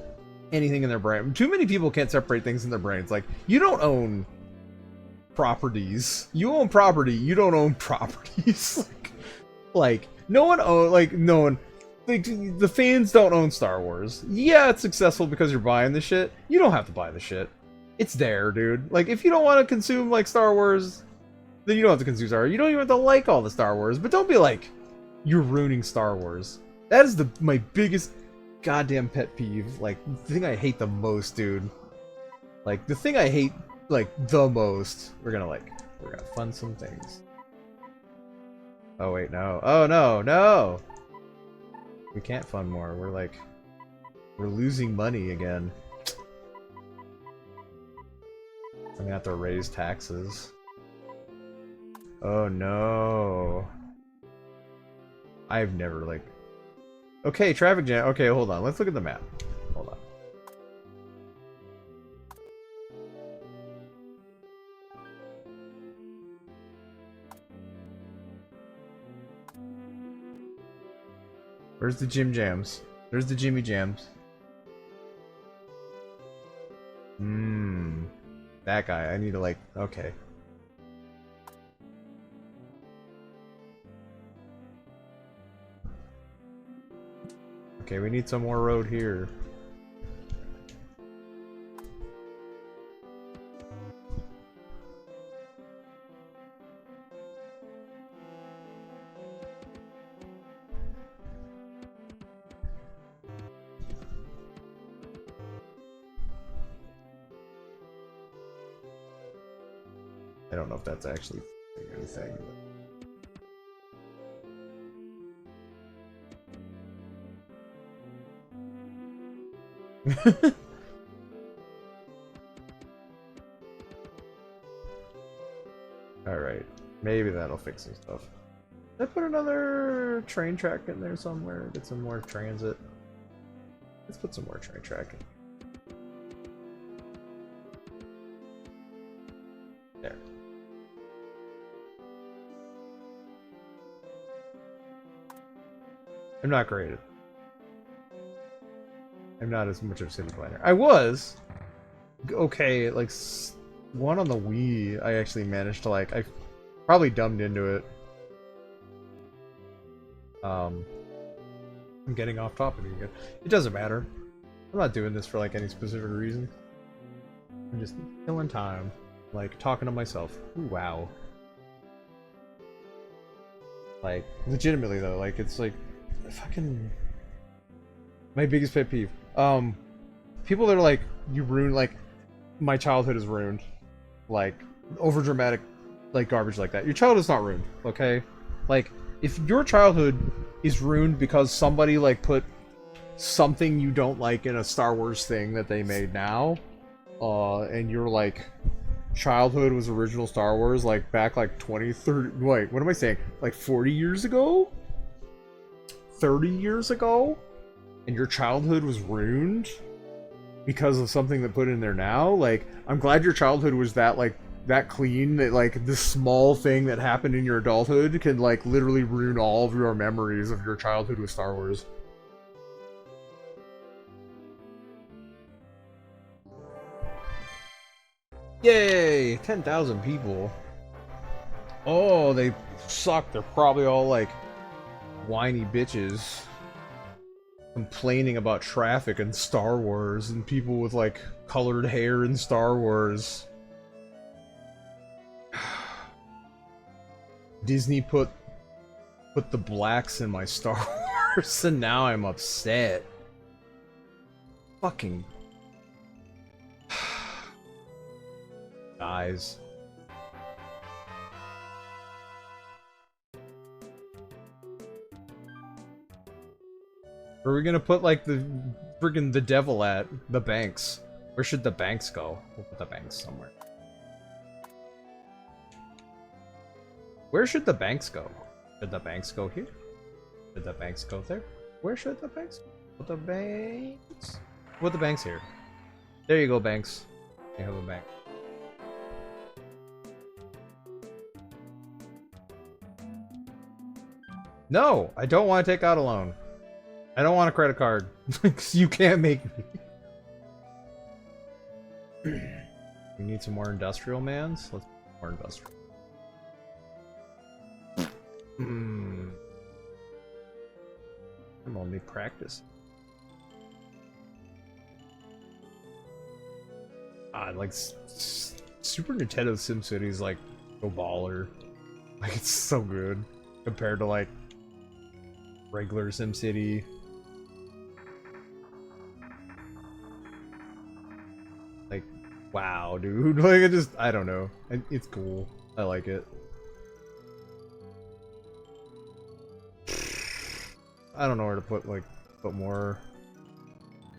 anything in their brain. Too many people can't separate things in their brains. Like, you don't own properties. You own property. You don't own properties. like no one own no one. The fans don't own Star Wars. Yeah, it's successful because you're buying the shit. You don't have to buy the shit. It's there, dude. Like, if you don't want to consume like Star Wars, then you don't have to consume Star Wars. You don't even have to like all the Star Wars, but don't be like, you're ruining Star Wars. That is my biggest goddamn pet peeve. Like, the thing I hate the most, dude. Like, the thing I hate, like, the most. We're gonna fund some things. Oh, wait, no. Oh, no, no! We can't fund more. We're losing money again. I'm gonna have to raise taxes. Oh no. I've never okay, traffic jam. Okay, hold on. Let's look at the map. Hold on. Where's the Jim Jams? There's the Jimmy Jams. That guy. I need to okay. Okay, we need some more road here. I don't know if that's actually anything. Alright, maybe that'll fix some stuff. Did I put another train track in there somewhere? Get some more transit. Let's put some more train track in. There. I'm not great at. I'm not as much of a city planner. I was okay. Like one on the Wii, I actually managed to I probably dumbed into it. I'm getting off topic again. It doesn't matter. I'm not doing this for any specific reason. I'm just killing time, talking to myself. Ooh, wow. Legitimately though, it's fucking my biggest pet peeve. People that are you ruined, my childhood is ruined. Over dramatic, garbage like that. Your childhood's not ruined, okay? If your childhood is ruined because somebody, put something you don't like in a Star Wars thing that they made now, and your, childhood was original Star Wars, back, 20, 30, wait, what am I saying? 40 years ago? 30 years ago? And your childhood was ruined because of something that put in there now? I'm glad your childhood was that that clean that this small thing that happened in your adulthood can literally ruin all of your memories of your childhood with Star Wars. Yay! 10,000 people. Oh, they suck. They're probably all whiny bitches complaining about traffic in Star Wars and people with colored hair in Star Wars. Disney put the blacks in my Star worse, and now I'm upset. Fucking guys. Where are we gonna put like the friggin' the devil at? The banks. Where should the banks go? We'll put the banks somewhere. Where should the banks go? Should the banks go here? Should the banks go there? Where should the banks go? Put the banks. Put the banks here. There you go, banks. You have a bank. No, I don't want to take out a loan. I don't want a credit card. You can't make me. We need some more industrial mans. Let's put more industrial. I'm only practice. Like Super Nintendo SimCity is like so baller. Like it's so good compared to like regular SimCity. Like, wow, dude. Like I don't know. It's cool. I like it. I don't know where to put more.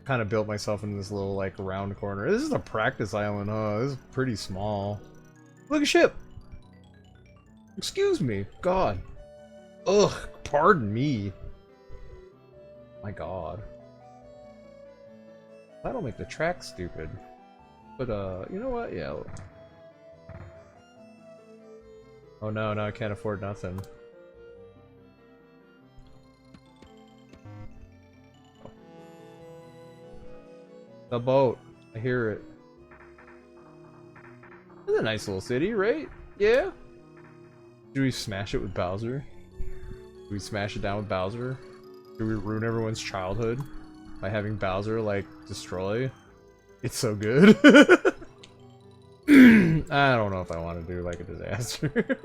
Kind of built myself in this little like round corner. This is a practice island, huh? This is pretty small. Look at ship. Excuse me. God. Ugh. Pardon me. My God. That'll make the track stupid. But you know what? Yeah. Oh no, I can't afford nothing. The boat. I hear it. It's a nice little city, right? Yeah? Do we smash it with Bowser? Do we smash it down with Bowser? Do we ruin everyone's childhood by having Bowser, like, destroy? It's so good. I don't know if I want to do, like, a disaster.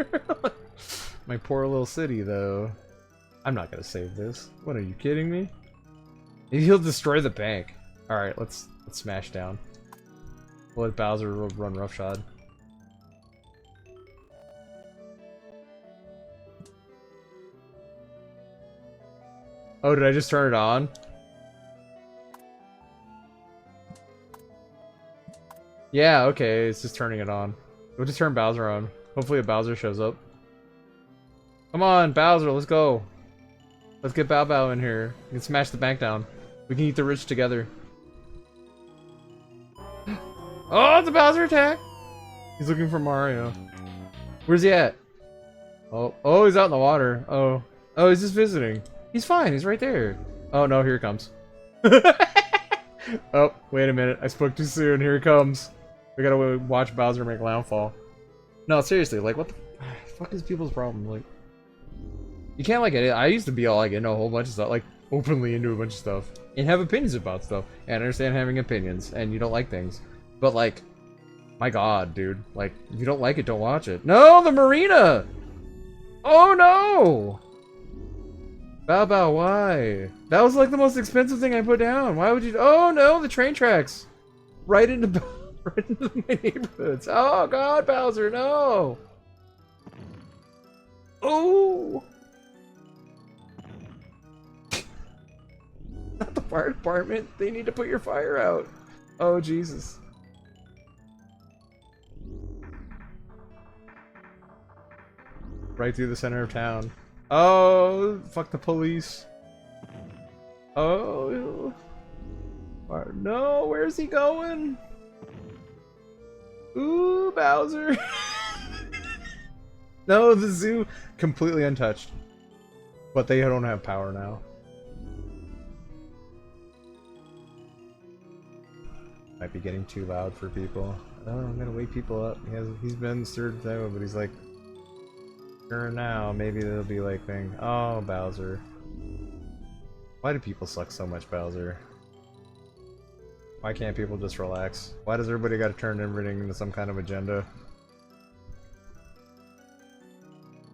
My poor little city, though. I'm not gonna save this. What, are you kidding me? He'll destroy the bank. Alright, let's smash down. We'll let Bowser run roughshod. Oh, did I just turn it on? Yeah, okay, it's just turning it on. We'll just turn Bowser on. Hopefully a Bowser shows up. Come on, Bowser, let's go. Let's get Bow Bow in here. We can smash the bank down. We can eat the rich together. Oh, it's a Bowser attack! He's looking for Mario. Where's he at? Oh, he's out in the water. Oh, he's just visiting. He's fine, he's right there. Oh no, here he comes. Oh, wait a minute, I spoke too soon, here he comes. We gotta watch Bowser make landfall. No, seriously, like what the fuck is people's problem? Like, you can't like I used to be all like into a whole bunch of stuff, like openly into a bunch of stuff. And have opinions about stuff. And understand having opinions, and you don't like things. But like, my God, dude. Like, if you don't like it, don't watch it. No, the marina! Oh no! Bow Bow, why? That was like the most expensive thing I put down. Why would you? Oh no, the train tracks! Right into my neighborhoods. Oh God, Bowser, no! Oh! Not the fire department. They need to put your fire out. Oh Jesus. Right through the center of town. Oh, fuck the police. Oh. No, where's he going? Ooh, Bowser. No, the zoo completely untouched. But they don't have power now. Might be getting too loud for people. Oh, I'm gonna wake people up. He's been stirred though, but he's like, sure now, maybe there'll be like thing. Oh, Bowser. Why do people suck so much, Bowser? Why can't people just relax? Why does everybody gotta turn everything into some kind of agenda?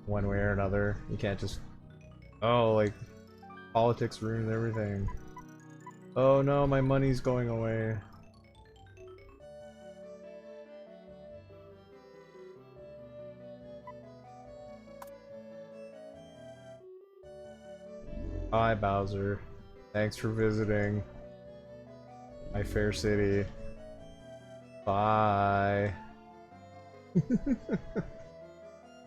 One way or another. You can't just... Oh, like... Politics ruined everything. Oh no, my money's going away. Hi, Bowser. Thanks for visiting my fair city. Bye.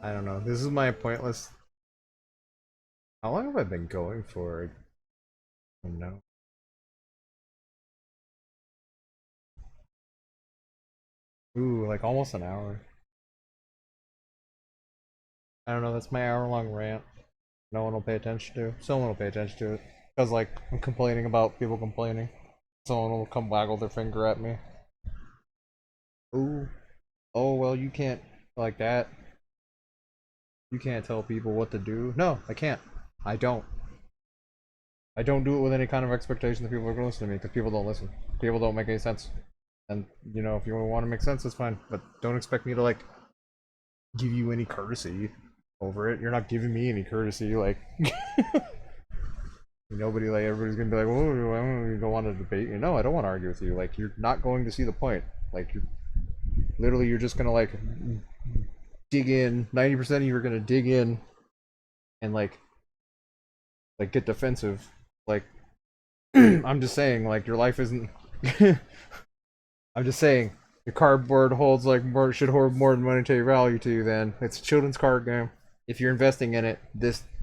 I don't know. This is my pointless. How long have I been going for? I don't know. Ooh, like almost an hour. I don't know. That's my hour-long rant. No one will pay attention to. Someone will pay attention to it. Because, like, I'm complaining about people complaining. Someone will come waggle their finger at me. Ooh. Oh, well, you can't, like that. You can't tell people what to do. No, I can't. I don't. I don't do it with any kind of expectation that people are going to listen to me, because people don't listen. People don't make any sense. And, you know, if you want to make sense, that's fine. But don't expect me to, like, give you any courtesy over it. You're not giving me any courtesy, like... Nobody, like, everybody's gonna be like, oh, I don't want to debate you. No, I don't want to argue with you. Like, you're not going to see the point. Like, you're just gonna, like, dig in. 90% of you are gonna dig in and, like, get defensive. Like, I'm just saying, like, your life isn't... I'm just saying, your cardboard holds, like, more, should hold more monetary value to you than it's a children's card game. If you're investing in it,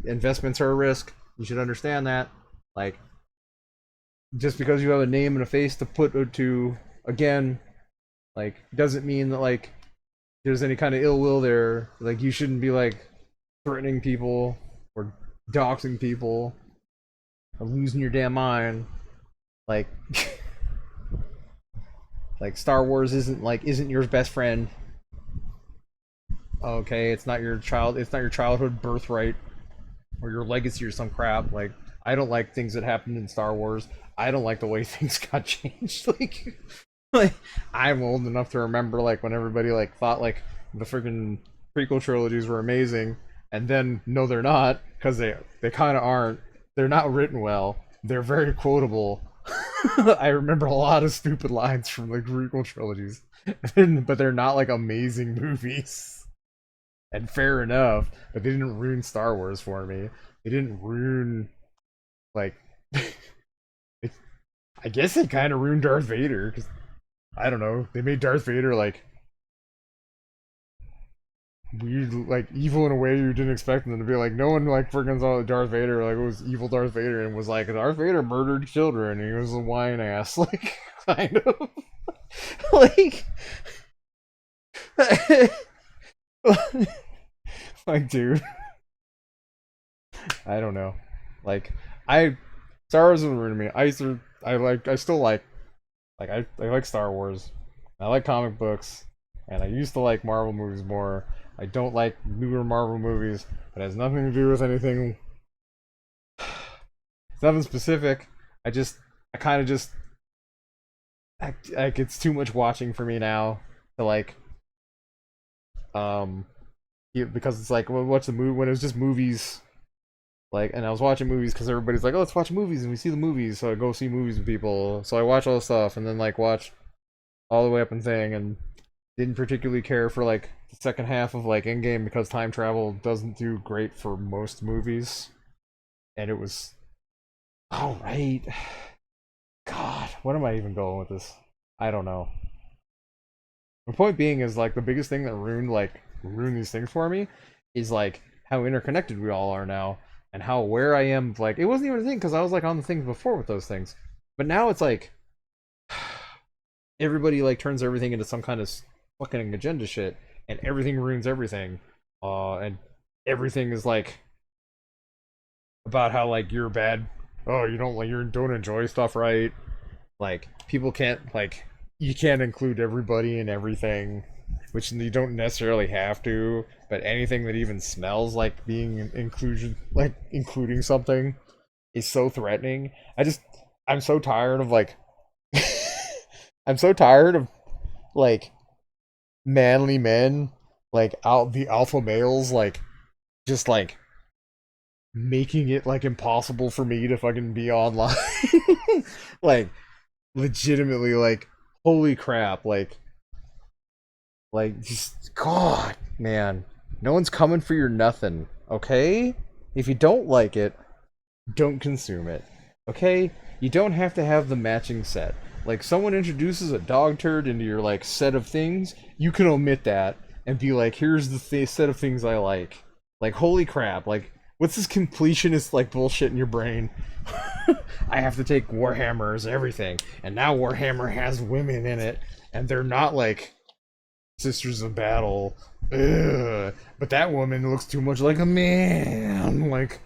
investments are a risk. You should understand that. Like, just because you have a name and a face to put to, again, like, doesn't mean that, like, there's any kind of ill will there. Like, you shouldn't be, like, threatening people or doxing people or losing your damn mind. Like, like, Star Wars isn't your best friend. Okay, it's not your childhood birthright or your legacy or some crap. Like, I don't like things that happened in Star Wars. I don't like the way things got changed. Like I'm old enough to remember, like, when everybody, like, thought, like, the freaking prequel trilogies were amazing, and then no, they're not, because they kind of aren't. They're not written well. They're very quotable. I remember a lot of stupid lines from the prequel trilogies, but they're not, like, amazing movies. And fair enough, but they didn't ruin Star Wars for me. They didn't ruin, like, I guess they kind of ruined Darth Vader, because, I don't know, they made Darth Vader, like, weird, like, evil in a way you didn't expect them to be. Like, no one, like, freaking saw Darth Vader, like, it was evil Darth Vader, and was like, Darth Vader murdered children, and he was a whine ass, like, kind of. Like, like, dude, I don't know. Like, Star Wars didn't ruin me. I still like I like Star Wars. I like comic books, and I used to like Marvel movies more. I don't like newer Marvel movies. It has nothing to do with anything. It's nothing specific. I kind of just, like, it's too much watching for me now to, like, because it's like, well, watch the movie when it was just movies. Like, and I was watching movies because everybody's like, oh, let's watch movies, and we see the movies, so I go see movies with people. So I watch all the stuff, and then, like, watch all the way up and thing, and didn't particularly care for, like, the second half of, like, Endgame, because time travel doesn't do great for most movies. And it was, oh, right. God, what am I even going with this? I don't know. The point being is, like, the biggest thing that ruined these things for me is, like, how interconnected we all are now. And how aware I am, like, it wasn't even a thing because I was, like, on the things before with those things, but now it's like everybody, like, turns everything into some kind of fucking agenda shit, and everything ruins everything, and everything is, like, about how, like, you're bad. Oh, you don't enjoy stuff, right? Like, people can't, like, you can't include everybody in everything, which you don't necessarily have to, but anything that even smells like being including something is so threatening. I'm so tired of, like, I'm so tired of, like, manly men, like, the alpha males, like, just, like, making it like impossible for me to fucking be online. Like legitimately like holy crap, like just god, man. No one's coming for your nothing, okay? If you don't like it, don't consume it. Okay? You don't have to have the matching set. Like someone introduces a dog turd into your like set of things, you can omit that and be like, here's the set of things I like. Like holy crap, like what's this completionist like bullshit in your brain? I have to take Warhammer as everything, and now Warhammer has women in it, and they're not like Sisters of Battle. Ugh. But that woman looks too much like a man. Like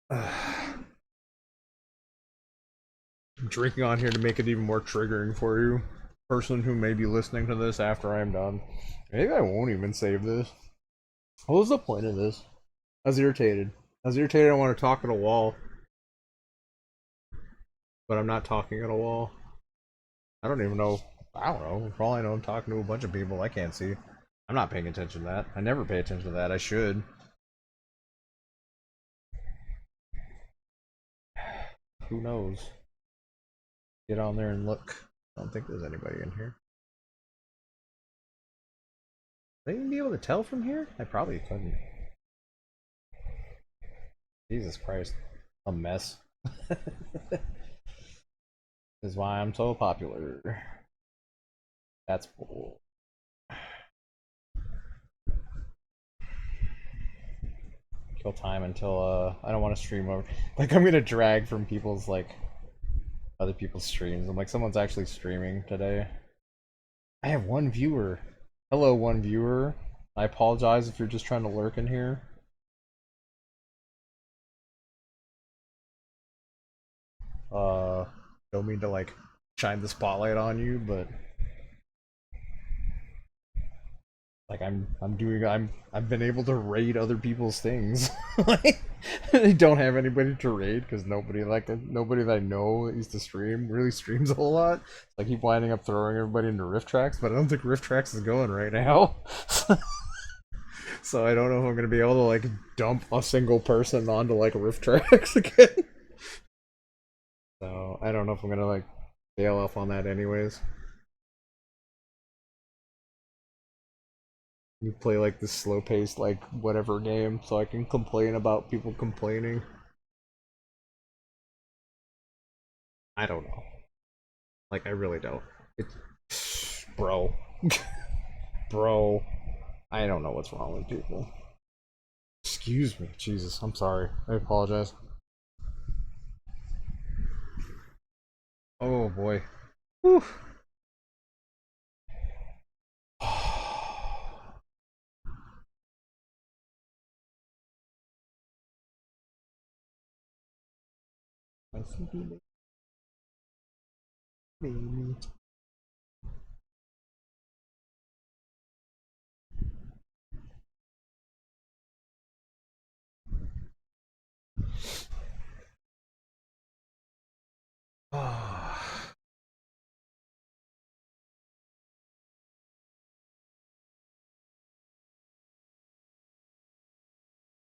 I'm drinking on here to make it even more triggering for you, person who may be listening to this after I'm done. Maybe I won't even save this. What was the point of this? I was irritated. I was irritated. I want to talk at a wall, but I'm not talking at a wall. I don't even know. I don't know. For all I know, I'm talking to a bunch of people I can't see. I'm not paying attention to that. I never pay attention to that. I should. Who knows? Get on there and look. I don't think there's anybody in here. They even be able to tell from here? I probably couldn't. Jesus Christ. A mess. This is why I'm so popular. That's cool. Kill time until I don't want to stream over. Like I'm gonna drag from people's like other people's streams. I'm like someone's actually streaming today. I have one viewer. Hello, one viewer. I apologize if you're just trying to lurk in here. Don't mean to like shine the spotlight on you, but like I've been able to raid other people's things. Like, they don't have anybody to raid because nobody that I know that used to stream really streams a whole lot. I keep winding up throwing everybody into Rift Tracks, but I don't think Rift Tracks is going right now. So I don't know if I'm gonna be able to like dump a single person onto like Rift Tracks again. So I don't know if I'm gonna like bail off on that anyways. You play like this slow paced like whatever game so I can complain about people complaining. I don't know. Like I really don't. It's bro. Bro. I don't know what's wrong with people. Excuse me. Jesus, I'm sorry. I apologize. Oh boy. Whew. My sleepy baby.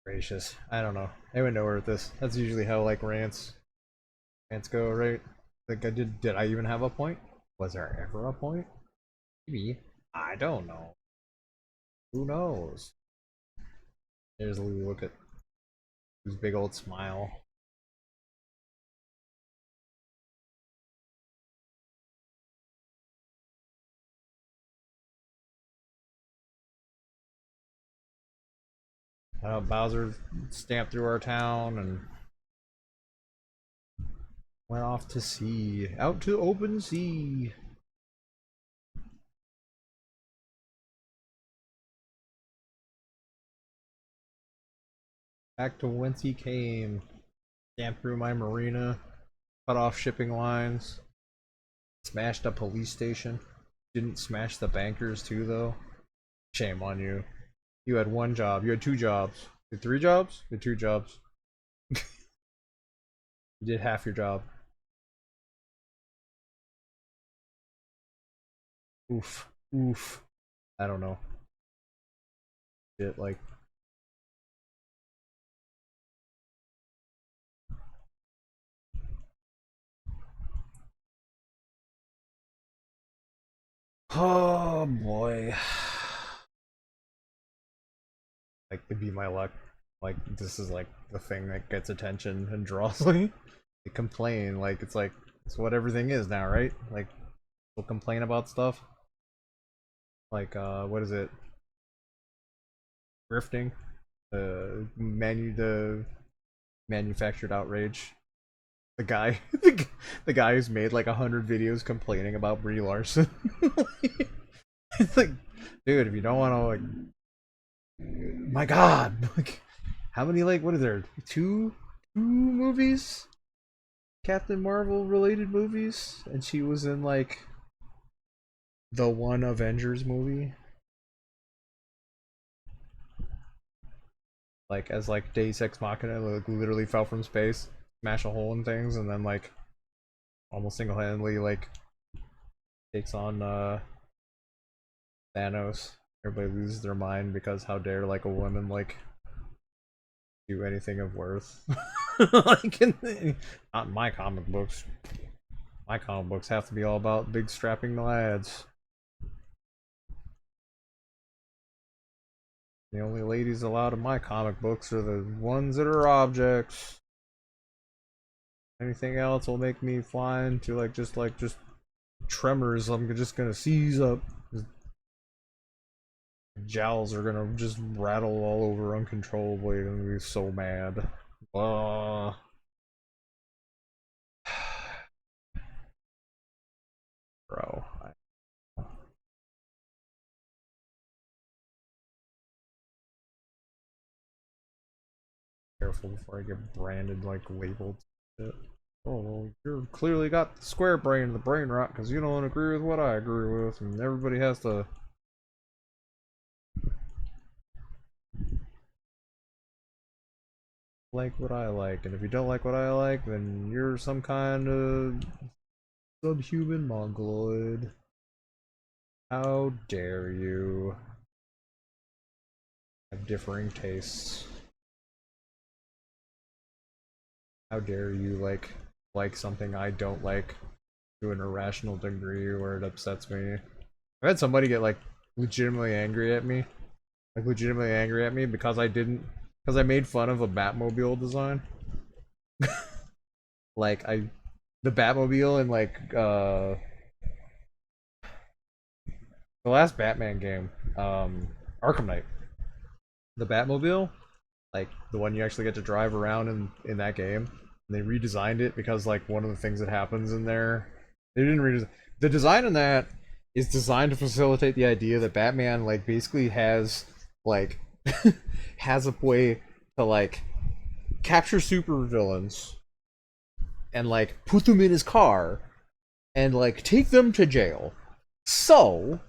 Gracious. I don't know. I went nowhere with this. That's usually how like rants go, right? Like I did I even have a point? Was there ever a point? Maybe. I don't know. Who knows? There's Lou, look at his big old smile. Bowser stamped through our town and went off to sea. Out to open sea. Back to whence he came. Stamped through my marina. Cut off shipping lines. Smashed a police station. Didn't smash the bankers too though. Shame on you. You had one job. You had two jobs. You had three jobs? You had two jobs. You did half your job. Oof. Oof. I don't know. shit. Like, oh boy, like it'd be my luck. Like this is like the thing that gets attention and draws me. They complain like it's what everything is now, right? Like people complain about stuff. Like what is it? Grifting. The manufactured outrage. The guy the guy who's made like 100 videos complaining about Brie Larson. It's like, dude, if you don't want to like, my God, like, how many like what is there? Two movies, Captain Marvel related movies, and she was in like the one Avengers movie, like as like Deus Ex Machina, like literally fell from space, smash a hole in things, and then like almost single-handedly like takes on Thanos. Everybody loses their mind because how dare like a woman like do anything of worth. Like not in my comic books. My comic books have to be all about big strapping lads. The only ladies allowed in my comic books are the ones that are objects. Anything else will make me fly into like just tremors. I'm just gonna seize up. Jowls are gonna just rattle all over uncontrollably and be so mad. Bro. Careful before I get branded like labeled shit. Oh, well, you clearly got the square brain and the brain rot because you don't agree with what I agree with, and everybody has to. Like what I like, and if you don't like what I like, then you're some kind of subhuman mongoloid. How dare you have differing tastes? How dare you like something I don't like to an irrational degree where it upsets me? I've had somebody get like legitimately angry at me. Like legitimately angry at me because I made fun of a Batmobile design. Like the Batmobile in like the last Batman game, Arkham Knight. The Batmobile, like the one you actually get to drive around in that game. And they redesigned it because like one of the things that happens in there, they didn't redesign. The design in that is designed to facilitate the idea that Batman like basically has like has a way to like capture supervillains and like put them in his car and like take them to jail. So,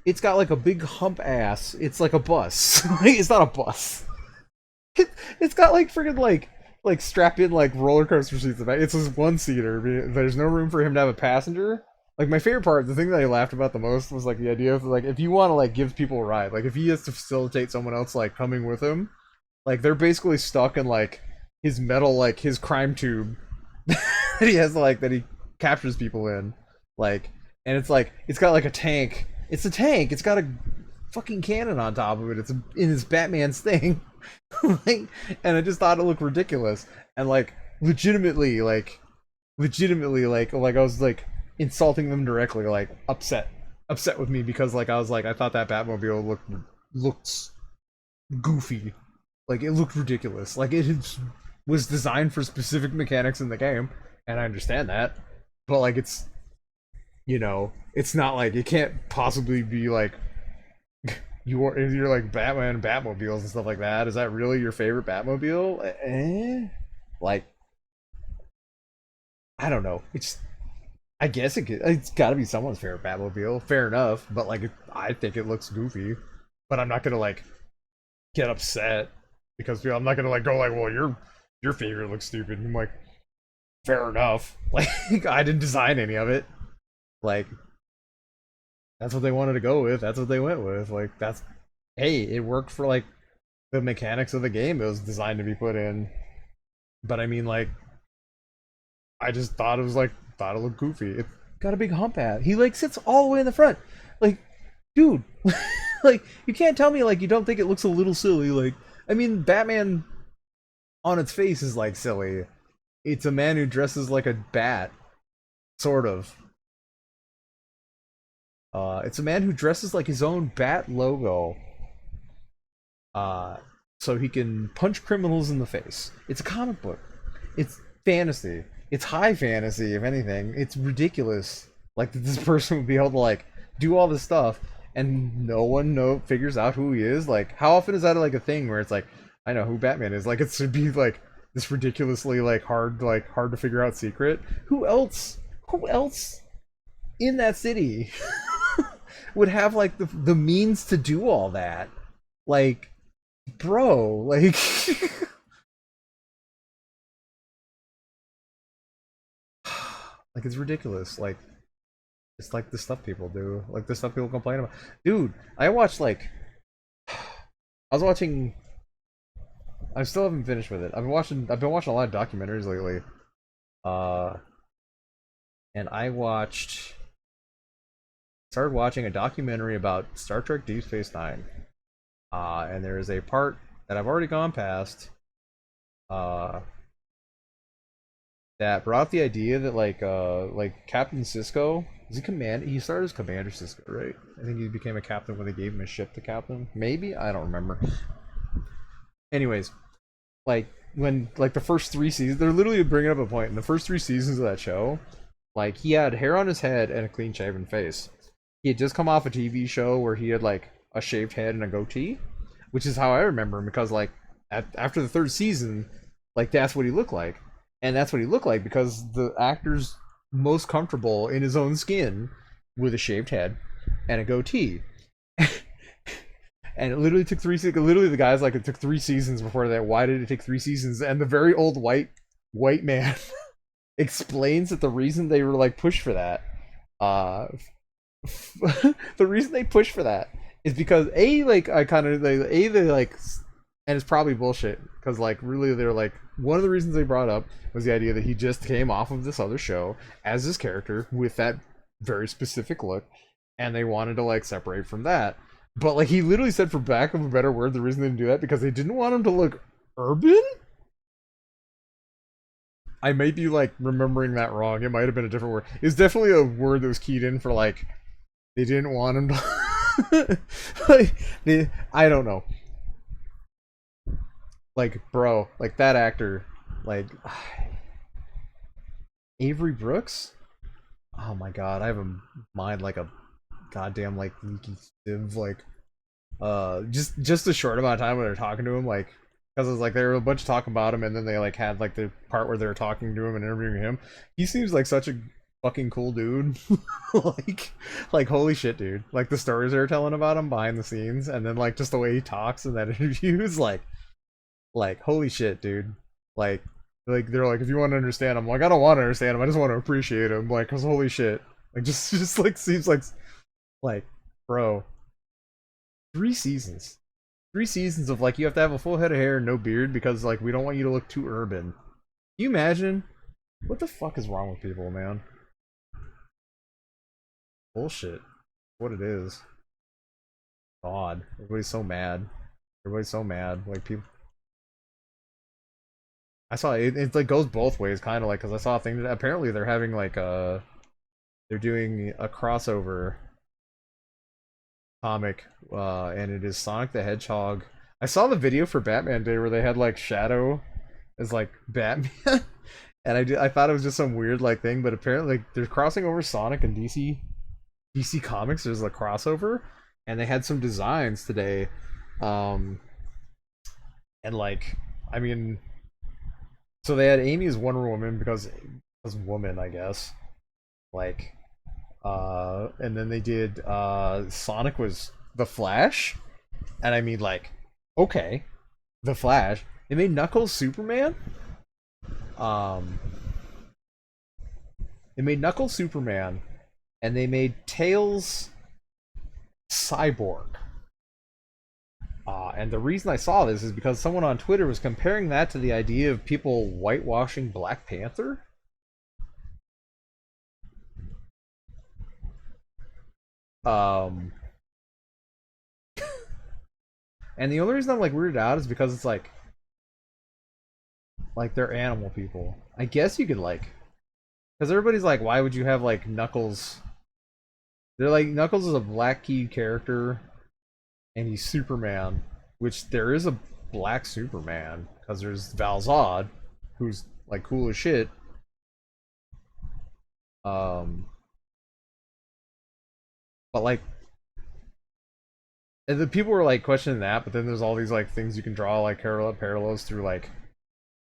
it's got like a big hump ass. It's like a bus. It's not a bus. It's got like freaking like strapped in like roller coaster seats. It's just one seater. There's no room for him to have a passenger. Like my favorite part, the thing that I laughed about the most was like the idea of like if you want to like give people a ride, like if he has to facilitate someone else like coming with him, like they're basically stuck in like his metal like his crime tube that he has like that he captures people in, like, and it's like it's got like a tank. It's a tank. It's got a fucking cannon on top of it. It's in his Batman's thing. Like, and I just thought it looked ridiculous and like legitimately like I was like insulting them directly, like upset with me because like I was like I thought that Batmobile looked goofy, like it looked ridiculous, like was designed for specific mechanics in the game, and I understand that, but like it's it's not like it can't possibly be like you're like Batman Batmobiles and stuff like that. Is that really your favorite Batmobile? Like I don't know. I guess it's got to be someone's favorite Batmobile. Fair enough, but like I think it looks goofy. But I'm not gonna like get upset because I'm not gonna like go like, well, your favorite looks stupid. I'm like, fair enough. Like I didn't design any of it. Like that's what they wanted to go with. That's what they went with. Like that's hey, it worked for like the mechanics of the game it was designed to be put in. But I mean, like, I just thought it was like thought it looked goofy. It got a big hump hat. He like sits all the way in the front. Like, dude, like you can't tell me like you don't think it looks a little silly. Like, I mean, Batman on its face is like silly. It's a man who dresses like a bat, sort of. It's a man who dresses like his own bat logo. Uh, so he can punch criminals in the face. It's a comic book. It's fantasy. It's high fantasy, if anything. It's ridiculous. Like that this person would be able to like do all this stuff and no one figures out who he is. Like how often is that like a thing where it's like I know who Batman is? Like it should be like this ridiculously like hard to figure out secret. Who else? Who else in that city would have like the means to do all that? Like, bro, like like it's ridiculous. Like it's like the stuff people do, like the stuff people complain about. Dude, I watched like I was watching. I still haven't finished with it. I've been watching a lot of documentaries lately. Uh, and I started watching a documentary about Star Trek Deep Space Nine. And there is a part that I've already gone past. Uh, that brought up the idea that like Captain Cisco is he command he started as Commander Cisco, right? I think he became a captain when they gave him a ship to captain. Maybe I don't remember. Anyways, like when like the first 3 seasons, they're literally bringing up a point in the first 3 seasons of that show. Like he had hair on his head and a clean shaven face. He had just come off a TV show where he had like a shaved head and a goatee, which is how I remember him because like after the third season, like that's what he looked like, and that's what he looked like because the actor's most comfortable in his own skin with a shaved head and a goatee. And it literally took literally the guy's like it took 3 seasons before that. Why did it take 3 seasons? And the very old white man explains that the reason they were like pushed for that uh the reason they pushed for that is because a like I kind of they like and it's probably bullshit because like really they're like one of the reasons they brought up was the idea that he just came off of this other show as this character with that very specific look and they wanted to like separate from that, but like he literally said for lack of a better word the reason they didn't do that because they didn't want him to look urban. I might be like remembering that wrong. It might have been a different word. It's definitely a word that was keyed in for like they didn't want him to like I don't know. Like bro, like that actor, like Avery Brooks. Oh my god, I have a mind like a goddamn like leaky sieve. Like just a short amount of time when they're talking to him, like because it's like they were a bunch of talking about him, and then they like had like the part where they were talking to him and interviewing him. He seems like such a fucking cool dude. like like holy shit, dude. Like the stories they were telling about him behind the scenes, and then like just the way he talks in that interview is like holy shit, dude. Like like they're like if you want to understand him, like I don't want to understand him, I just want to appreciate him. Like cause holy shit. Like just like seems like bro, 3 seasons. 3 seasons of like you have to have a full head of hair and no beard because like we don't want you to look too urban. Can you imagine? What the fuck is wrong with people, man? Bullshit. What it is. God. Everybody's so mad. Everybody's so mad. Like people I saw it, it like goes both ways kind of like cuz I saw a thing that apparently they're having like they're doing a crossover comic and it is Sonic the Hedgehog. I saw the video for Batman Day where they had like Shadow as like Batman, and I thought it was just some weird like thing, but apparently like, they're crossing over Sonic and DC Comics. There's a crossover, and they had some designs today, um, and like I mean, so they had Amy as Wonder Woman because woman, I guess, like, and then they did Sonic was the Flash, and I mean like, okay, the Flash. They made Knuckles Superman. Um, they made Knuckles Superman, and they made Tails Cyborg. And the reason I saw this is because someone on Twitter was comparing that to the idea of people whitewashing Black Panther. Um, and the only reason I'm like weirded out is because it's like they're animal people. I guess you could like, because everybody's like, why would you have like Knuckles? They're like Knuckles is a black key character, and he's Superman, which there is a black Superman because there's Val-Zod, who's like cool as shit. Um, but like, and the people were like questioning that, but then there's all these like things you can draw like parallels through like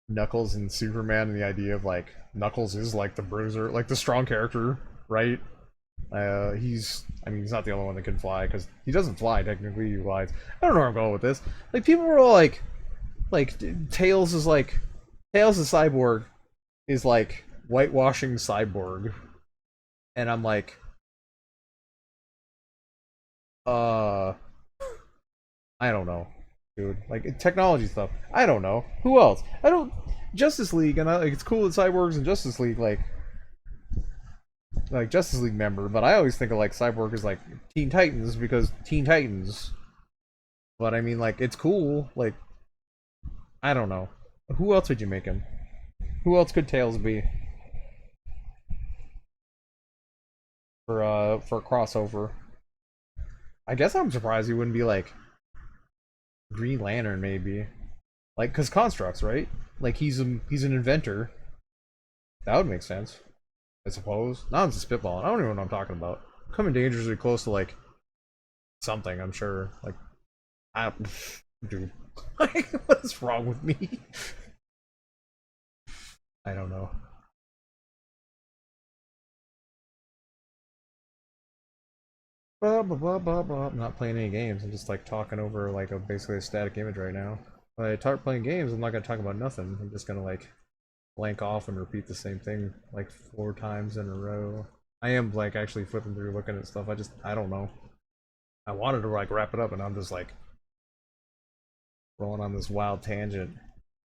Knuckles and Superman, and the idea of like Knuckles is like the bruiser, like the strong character, right? I mean, he's not the only one that can fly because he doesn't fly technically. He flies. I don't know where I'm going with this. Like people were all like Tails is like Tails the cyborg is like whitewashing Cyborg, and I'm like, uh, I don't know, dude. Like technology stuff. I don't know who else. I don't Justice League, and like, it's cool that Cyborg's in Justice League, like Justice League member, but I always think of like Cyborg as like Teen Titans because Teen Titans. But I mean, like it's cool. Like I don't know, who else would you make him? Who else could Tails be for a crossover? I guess I'm surprised he wouldn't be like Green Lantern, maybe. Like, cause constructs, right? Like he's an inventor. That would make sense, I suppose. Now I'm just spitballing. I don't even know what I'm talking about. I'm coming dangerously close to like something. I'm sure. Like I, dude, like what's wrong with me? I don't know. I'm not playing any games. I'm just like talking over like a basically a static image right now. When I start playing games, I'm not gonna talk about nothing. I'm just gonna like blank off and repeat the same thing like 4 times in a row. I am like actually flipping through looking at stuff. I don't know. I wanted to like wrap it up and I'm just like rolling on this wild tangent,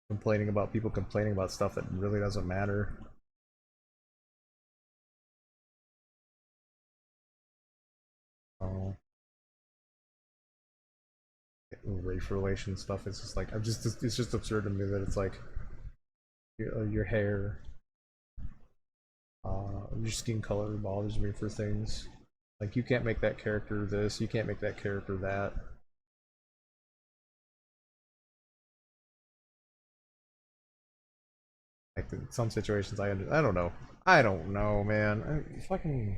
complaining about people complaining about stuff that really doesn't matter. Oh, race relation stuff. It's just like it's just absurd to me that it's like your hair, your skin color bothers me for things. Like you can't make that character this, you can't make that character that. Like in some situations, I don't know. I don't know, man. I fucking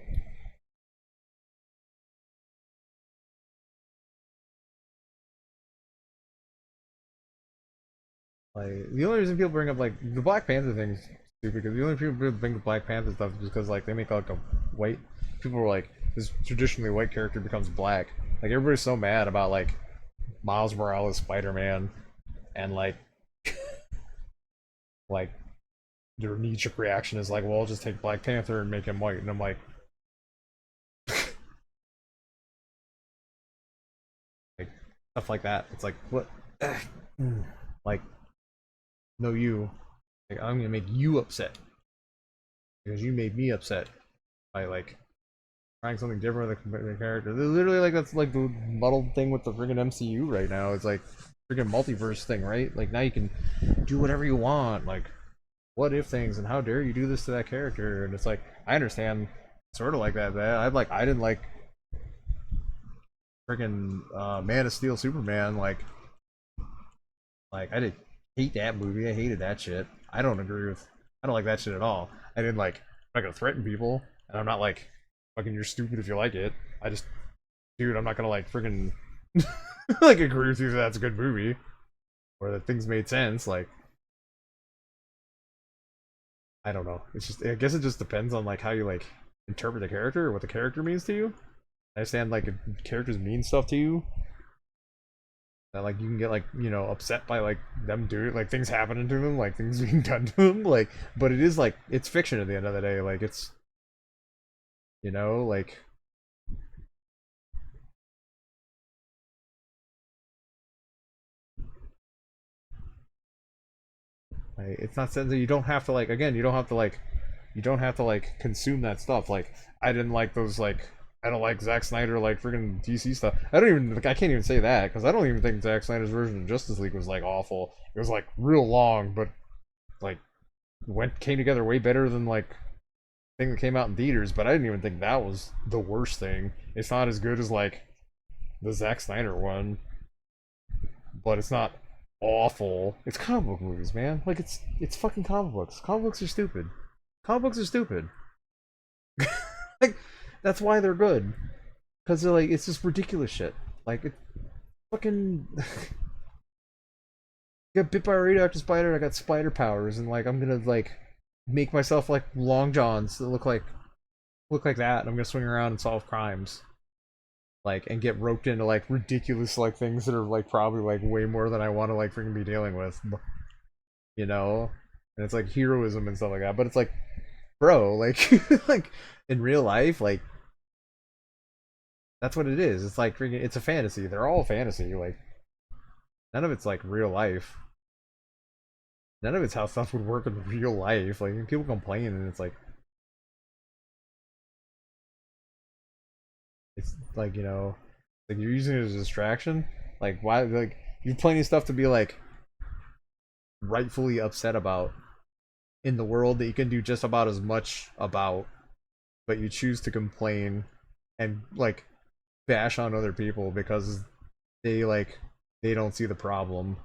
like the only reason people bring up like the Black Panther thing is stupid because the only people bring up Black Panther stuff is because like they make like a white people are like this traditionally white character becomes black. Like everybody's so mad about like Miles Morales Spider-Man and like their knee-jerk reaction is like, well, I'll just take Black Panther and make him white, and I'm like stuff like that. It's like what, like no you, like I'm gonna make you upset because you made me upset by like trying something different with the character. They're literally like that's like the muddled thing with the freaking MCU right now. It's like freaking multiverse thing, right? Like now you can do whatever you want, like what if things, and how dare you do this to that character? And it's like I understand sort of like that. I didn't like freaking Man of Steel Superman. Like I did hate that movie. I hated that shit. I don't like that shit at all. I didn't like I'm not gonna threaten people, and I'm not like fucking you're stupid if you like it. I just dude, I'm not gonna like freaking like agree with you that that's a good movie or that things made sense. Like I don't know. It's just I guess it just depends on like how you like interpret the character or what the character means to you. I understand like if characters mean stuff to you, that like you can get like upset by like them doing like things happening to them, like things being done to them, like but it is like it's fiction at the end of the day. Like it's like Like, it's not saying that you don't have to like again, you don't have to like consume that stuff. Like I didn't like those like I don't like Zack Snyder like freaking DC stuff. I don't even like I can't even say that because I don't even think Zack Snyder's version of Justice League was like awful. It was like real long, but like came together way better than like thing that came out in theaters. But I didn't even think that was the worst thing. It's not as good as like the Zack Snyder one, but it's not awful. It's comic book movies, man. Like it's fucking comic books. Comic books are stupid. Comic books are stupid. Like that's why they're good. Because they're like it's just ridiculous shit. Like it fucking got bit by a radioactive spider, I got spider powers, and like I'm gonna like make myself like long johns that look like that, and I'm gonna swing around and solve crimes. Like and get roped into like ridiculous like things that are like probably like way more than I want to like freaking be dealing with. You know? And it's like heroism and stuff like that. But it's like, bro, like like in real life, like that's what it is. It's like freaking it's a fantasy. They're all fantasy. Like none of it's like real life. None of it's how stuff would work in real life. Like people complain and it's like, you know, like you're using it as a distraction. Like why like you have plenty of stuff to be like rightfully upset about in the world that you can do just about as much about, but you choose to complain and like bash on other people because they don't see the problem.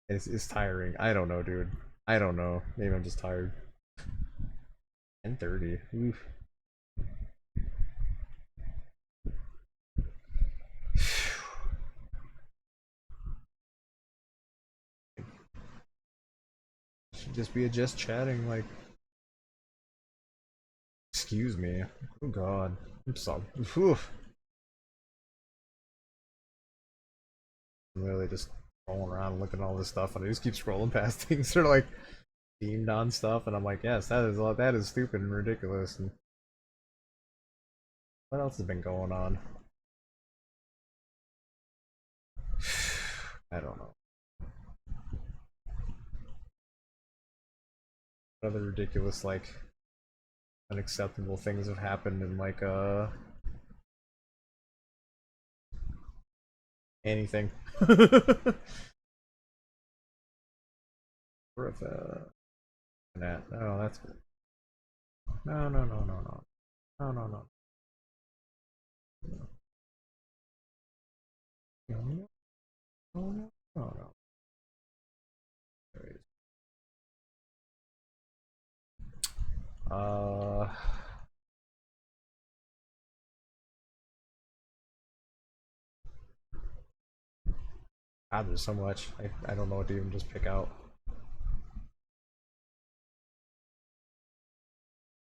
It's tiring. I don't know, dude. I don't know. Maybe I'm just tired. 10:30. Oof. Should just be a just chatting like excuse me. Oh god. I'm sorry. Oof. I'm literally just rolling around looking at all this stuff and I just keep scrolling past things that are like themed on stuff and I'm like, yes, that is stupid and ridiculous. And what else has been going on? I don't know. Other ridiculous like unacceptable things have happened in like anything. Worth that. Oh, that's good. No, no, no, no, no, no, no, no, no, no, no, no, no, no. Anyways. Uh, God, there's so much. I don't know what to even just pick out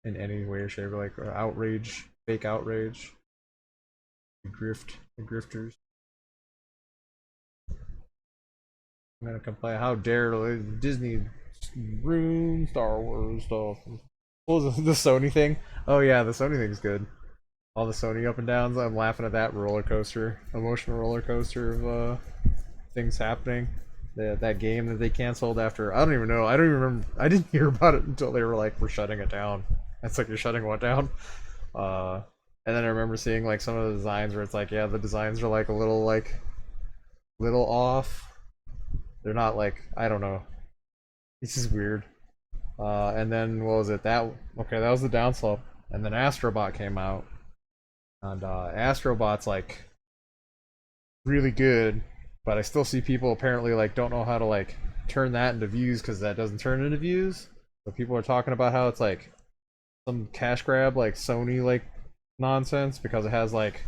in any way or shape. Like outrage, fake outrage, the grifters. I'm gonna complain. How dare Disney ruin Star Wars stuff? What was the Sony thing? Oh yeah, the Sony thing's good. All the Sony up and downs. I'm laughing at that roller coaster, emotional roller coaster of things happening. That game that they canceled after I don't even know. I don't even remember. I didn't hear about it until they were like, "We're shutting it down." It's like you're shutting what down? Uh, and then I remember seeing like some of the designs where it's like, yeah, the designs are like a little off. They're not like I don't know. It's just weird. And then what was it? That okay? That was the downslope. And then Astrobot came out, and Astrobot's like really good, but I still see people apparently like don't know how to like turn that into views because that doesn't turn into views. So people are talking about how it's like some cash grab like Sony like nonsense because it has like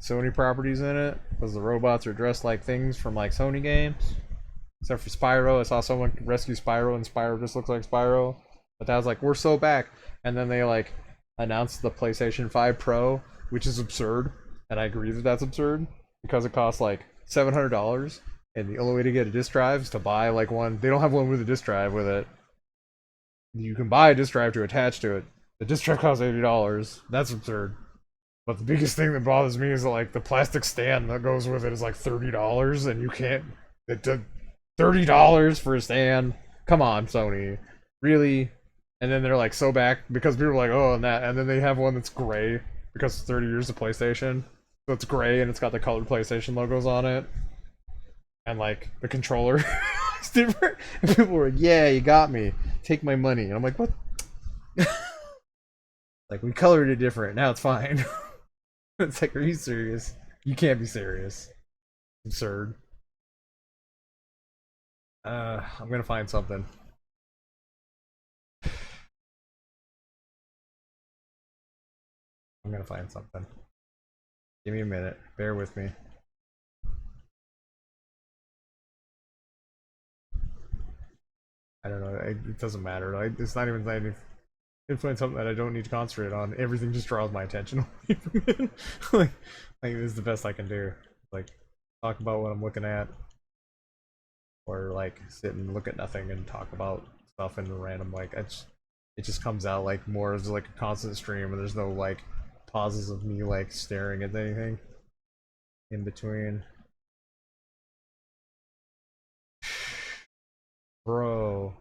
Sony properties in it because the robots are dressed like things from like Sony games. Except for Spyro, I saw someone rescue Spyro and Spyro just looks like Spyro. But that was like, we're so back. And then they like announced the PlayStation 5 Pro, which is absurd. And I agree that that's absurd because it costs like $700. And the only way to get a disc drive is to buy like one. They don't have one with a disc drive with it. You can buy a disc drive to attach to it. The disc drive costs $80. That's absurd. But the biggest thing that bothers me is that like the plastic stand that goes with it is like $30 and you can't. $30 for a stand. Come on, Sony. Really? And then they're like so back because people are like, oh, and then they have one that's gray because it's 30 years of PlayStation. So it's gray and it's got the colored PlayStation logos on it. And like the controller is different. And people were like, yeah, you got me. Take my money. And I'm like, what? Like, we colored it different. Now it's fine. It's like, are you serious? You can't be serious. Absurd. I'm gonna find something. I'm gonna find something. Give me a minute. Bear with me. I don't know. It doesn't matter. It's not even like if find something that I don't need to concentrate on. Everything just draws my attention away from it. like this is the best I can do. Like talk about what I'm looking at, or like sit and look at nothing and talk about stuff in random. Like it just comes out like more as like a constant stream, and there's no like pauses of me like staring at anything in between. Bro.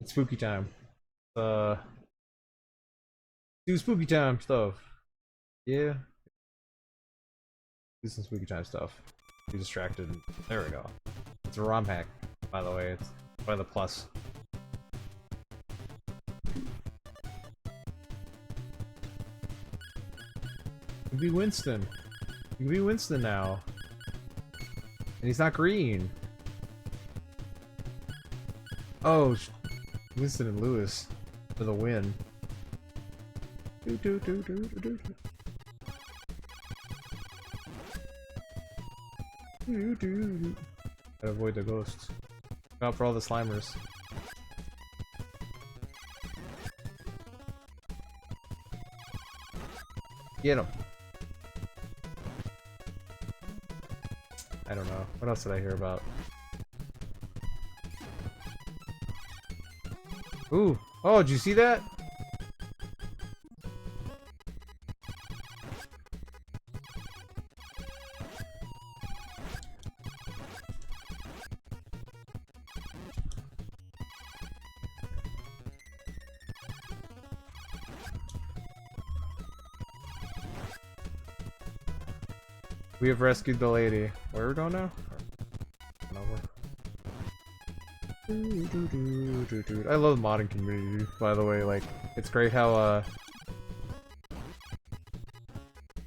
It's spooky time. Do spooky time stuff. Yeah. Do some spooky time stuff. Be distracted. There we go. It's a ROM hack, by the way. It's by the plus. You can be Winston. You can be Winston now. And he's not green. Oh, Winston and Lewis for the win. Gotta avoid the ghosts. Look out for all the Slimers. Get him. I don't know. What else did I hear about? Ooh. Oh, did you see that? We have rescued the lady. Where are we going now? I love the modding community, by the way. Like, it's great how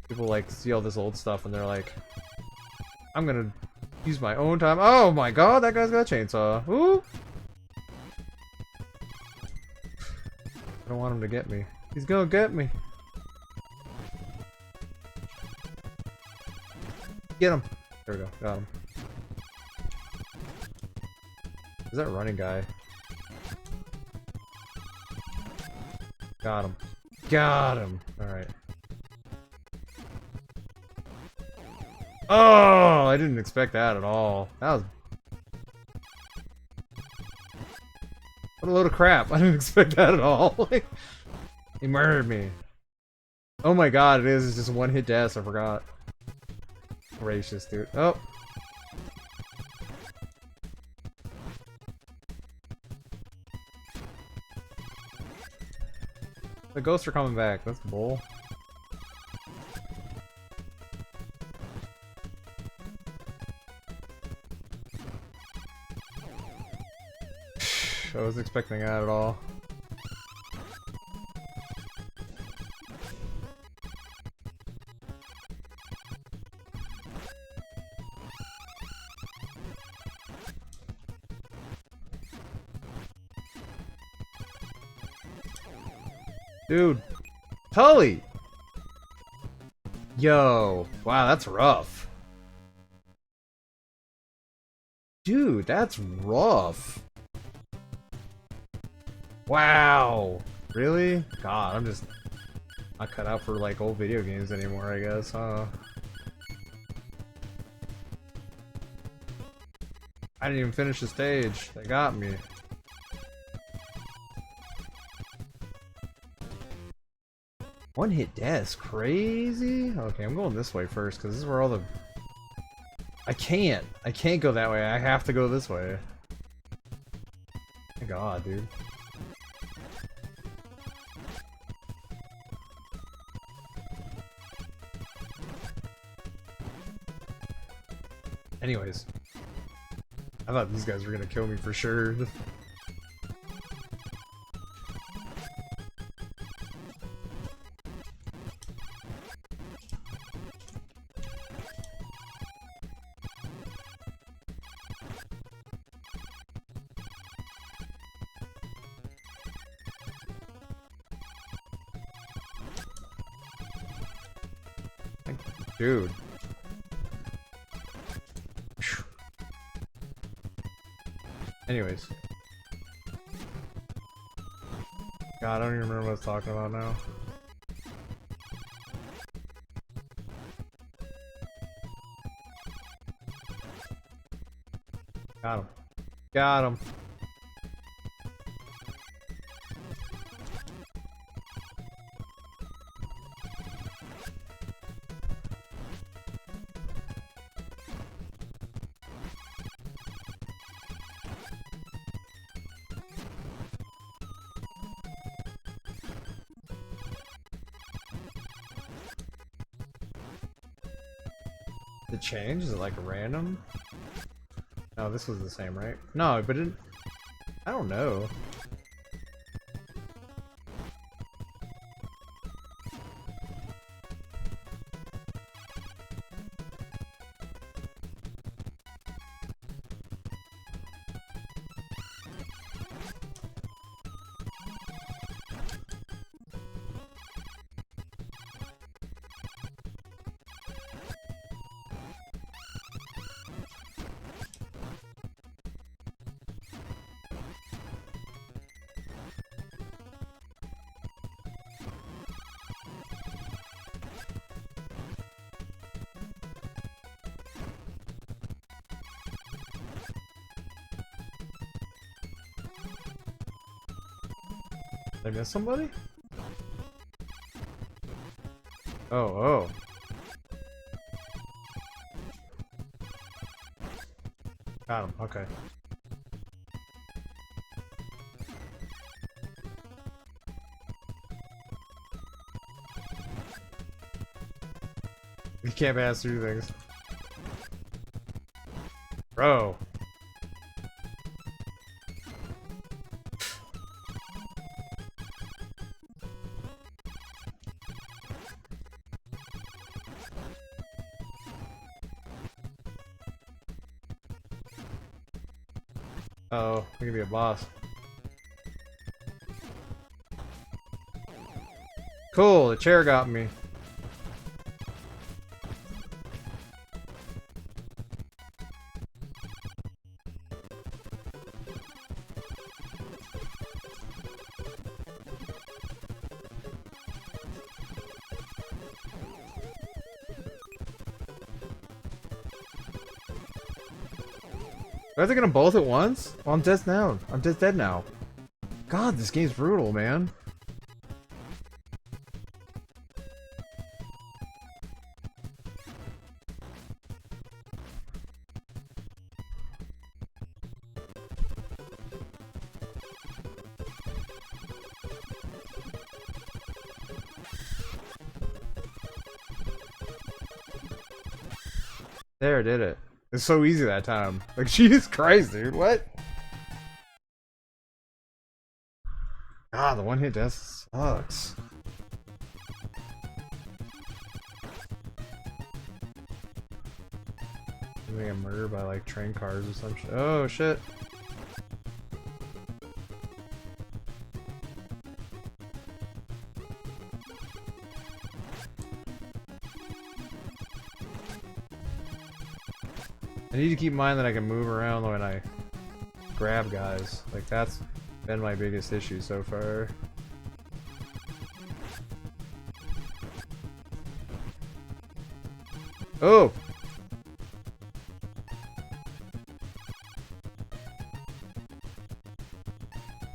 people like see all this old stuff and they're like, I'm gonna use my own time. Oh my god, that guy's got a chainsaw. Ooh! I don't want him to get me. He's gonna get me. Get him! There we go, got him. Is that running guy? Got him. Got him! Alright. Oh! I didn't expect that at all. That was... What a load of crap. I didn't expect that at all. He murdered me. Oh my god, it is. It's just one hit death. I forgot. Gracious, dude. Oh! The ghosts are coming back. That's bull. I wasn't expecting that at all. Dude, Tully! Yo, wow, that's rough. Dude, that's rough. Wow. Really? God, I'm just not cut out for like old video games anymore, I guess, huh? I didn't even finish the stage. They got me. One hit death, crazy. Okay, I'm going this way first because this is where all the. I can't go that way. I have to go this way. My God, dude. Anyways, I thought these guys were gonna kill me for sure. Dude. Anyways. God, I don't even remember what I was talking about now. Got him. Got him. The change? Is it like random? No, this was the same, right? No, but it... I don't know. Did I miss somebody? Oh, oh. Got him, okay. You can't pass through things. Bro. Uh-oh, we could be a boss. Cool, the chair got me. Do I have to get them both at once? Well, I'm dead now. I'm just dead now. God, this game's brutal, man. There, did it. It's so easy that time. Like, Jesus Christ, dude, what? God, the one-hit death sucks. I'm gonna get murdered by, like, train cars or some shit. Oh, shit. I need to keep in mind that I can move around when I grab guys. Like, that's been my biggest issue so far. Oh!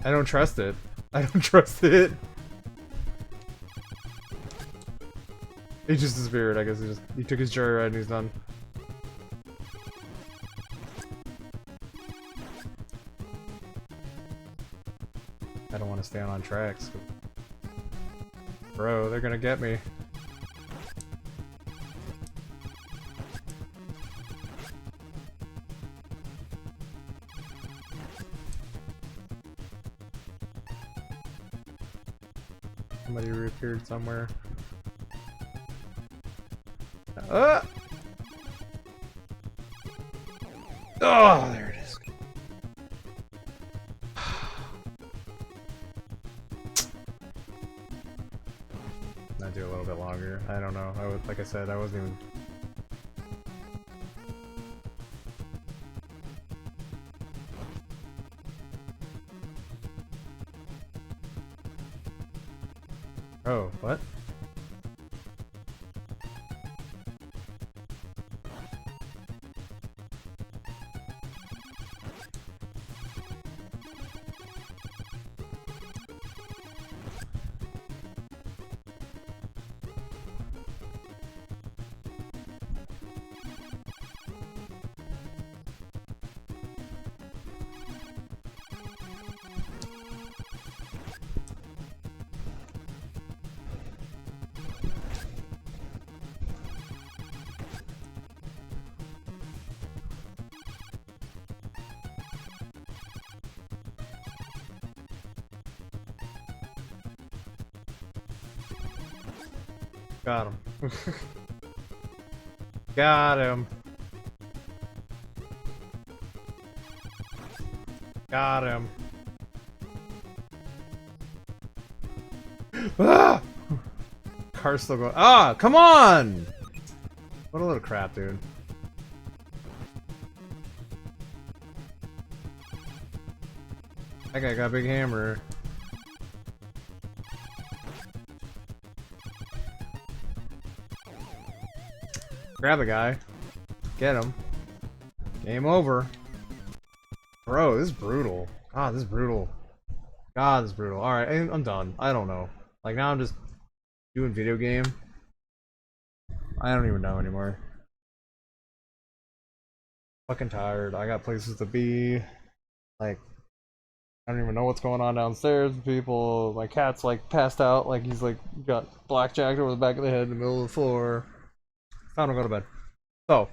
I don't trust it. I don't trust it. He just disappeared. I guess he took his joyride and he's done. I don't want to stay on tracks. Bro, they're gonna get me. Somebody reappeared somewhere. Oh, there it is. I'd do a little bit longer. I don't know. Like I said, I wasn't even. Oh, what? Got him. Got him. Got him. Ah! Car's still going. Ah, come on! What a little crap, dude. That guy got a big hammer. Grab a guy. Get him. Game over. Bro, this is brutal. God, this is brutal. God, this is brutal. Alright, I'm done. I don't know. Like, now I'm just doing video game. I don't even know anymore. Fucking tired. I got places to be. Like, I don't even know what's going on downstairs with people. My cat's like passed out. Like, he's like got blackjacked over the back of the head in the middle of the floor. Time to go to bed. So,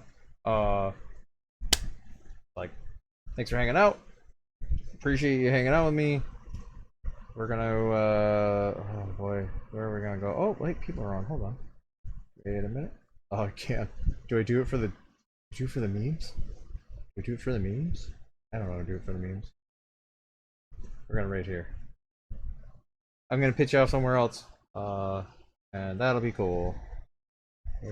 like, thanks for hanging out. Appreciate you hanging out with me. We're gonna, oh boy, where are we gonna go? Oh, wait, people are on. Hold on. Wait a minute. Oh, I can't. Do I do it for the, memes? Do I do it for the memes? I don't know how to do it for the memes. We're gonna raid here. I'm gonna pitch you off somewhere else. And that'll be cool. I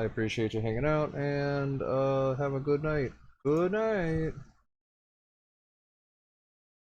appreciate you hanging out and have a good night. Good night.